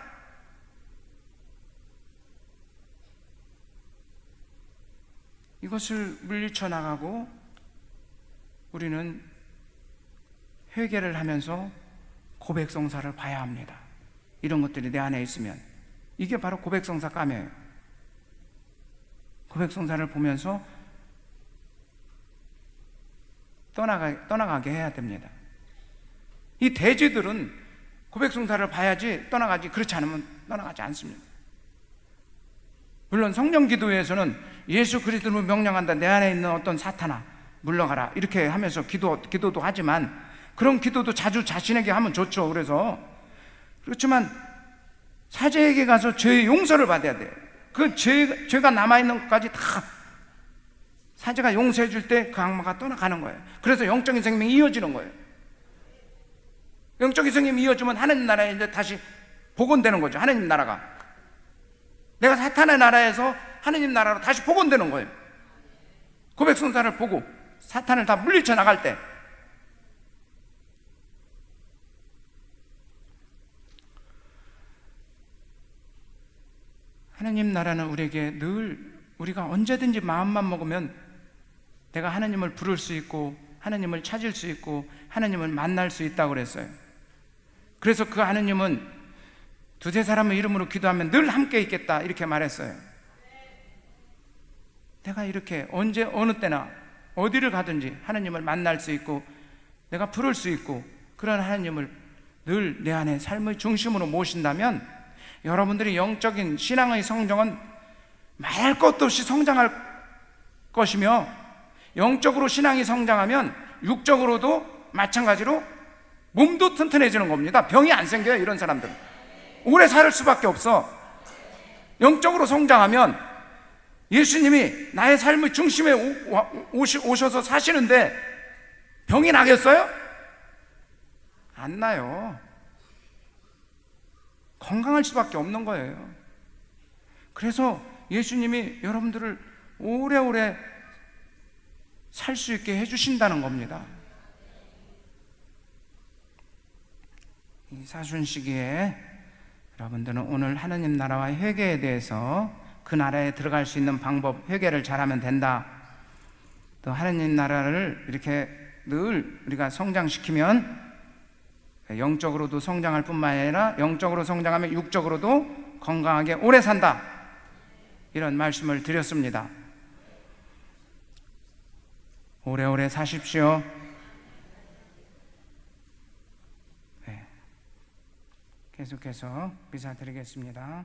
이것을 물리쳐 나가고 우리는 회개를 하면서 고백성사를 봐야 합니다. 이런 것들이 내 안에 있으면 이게 바로 고백성사 까매예요. 고백성사를 보면서 떠나가게 해야 됩니다. 이 대죄들은 고백성사를 봐야지 떠나가지, 그렇지 않으면 떠나가지 않습니다. 물론 성령 기도에서는 예수 그리스도로 명령한다, 내 안에 있는 어떤 사탄아 물러가라, 이렇게 하면서 기도도 하지만 그런 기도도 자주 자신에게 하면 좋죠. 그렇지만 사제에게 가서 죄의 용서를 받아야 돼요. 그 죄가 남아있는 것까지 다 사제가 용서해 줄 때 그 악마가 떠나가는 거예요. 그래서 영적인 생명이 이어지는 거예요. 영적인 생명이 이어지면 하나님 나라에 이제 다시 복원되는 거죠. 하나님 나라가 내가 사탄의 나라에서 하나님 나라로 다시 복원되는 거예요. 고백성사를 보고 사탄을 다 물리쳐 나갈 때. 하나님 나라는 우리에게 늘 우리가 언제든지 마음만 먹으면 내가 하나님을 부를 수 있고 하나님을 찾을 수 있고 하나님을 만날 수 있다고 그랬어요. 그래서 그 하나님은 두세 사람의 이름으로 기도하면 늘 함께 있겠다, 이렇게 말했어요. 내가 이렇게 언제 어느 때나 어디를 가든지 하나님을 만날 수 있고 내가 부를 수 있고 그런 하나님을 늘 내 안에 삶의 중심으로 모신다면 여러분들이 영적인 신앙의 성장은 말할 것도 없이 성장할 것이며, 영적으로 신앙이 성장하면 육적으로도 마찬가지로 몸도 튼튼해지는 겁니다. 병이 안 생겨요. 이런 사람들은 오래 살 수밖에 없어. 영적으로 성장하면 예수님이 나의 삶의 중심에 오셔서 사시는데 병이 나겠어요? 안 나요. 건강할 수밖에 없는 거예요. 그래서 예수님이 여러분들을 오래오래 살 수 있게 해주신다는 겁니다. 이 사순 시기에 여러분들은 오늘 하느님 나라와 회개에 대해서 그 나라에 들어갈 수 있는 방법, 회개를 잘하면 된다. 또 하느님 나라를 이렇게 늘 우리가 성장시키면 영적으로도 성장할 뿐만 아니라 영적으로 성장하면 육적으로도 건강하게 오래 산다, 이런 말씀을 드렸습니다. 오래오래 사십시오. 네. 계속해서 미사 드리겠습니다.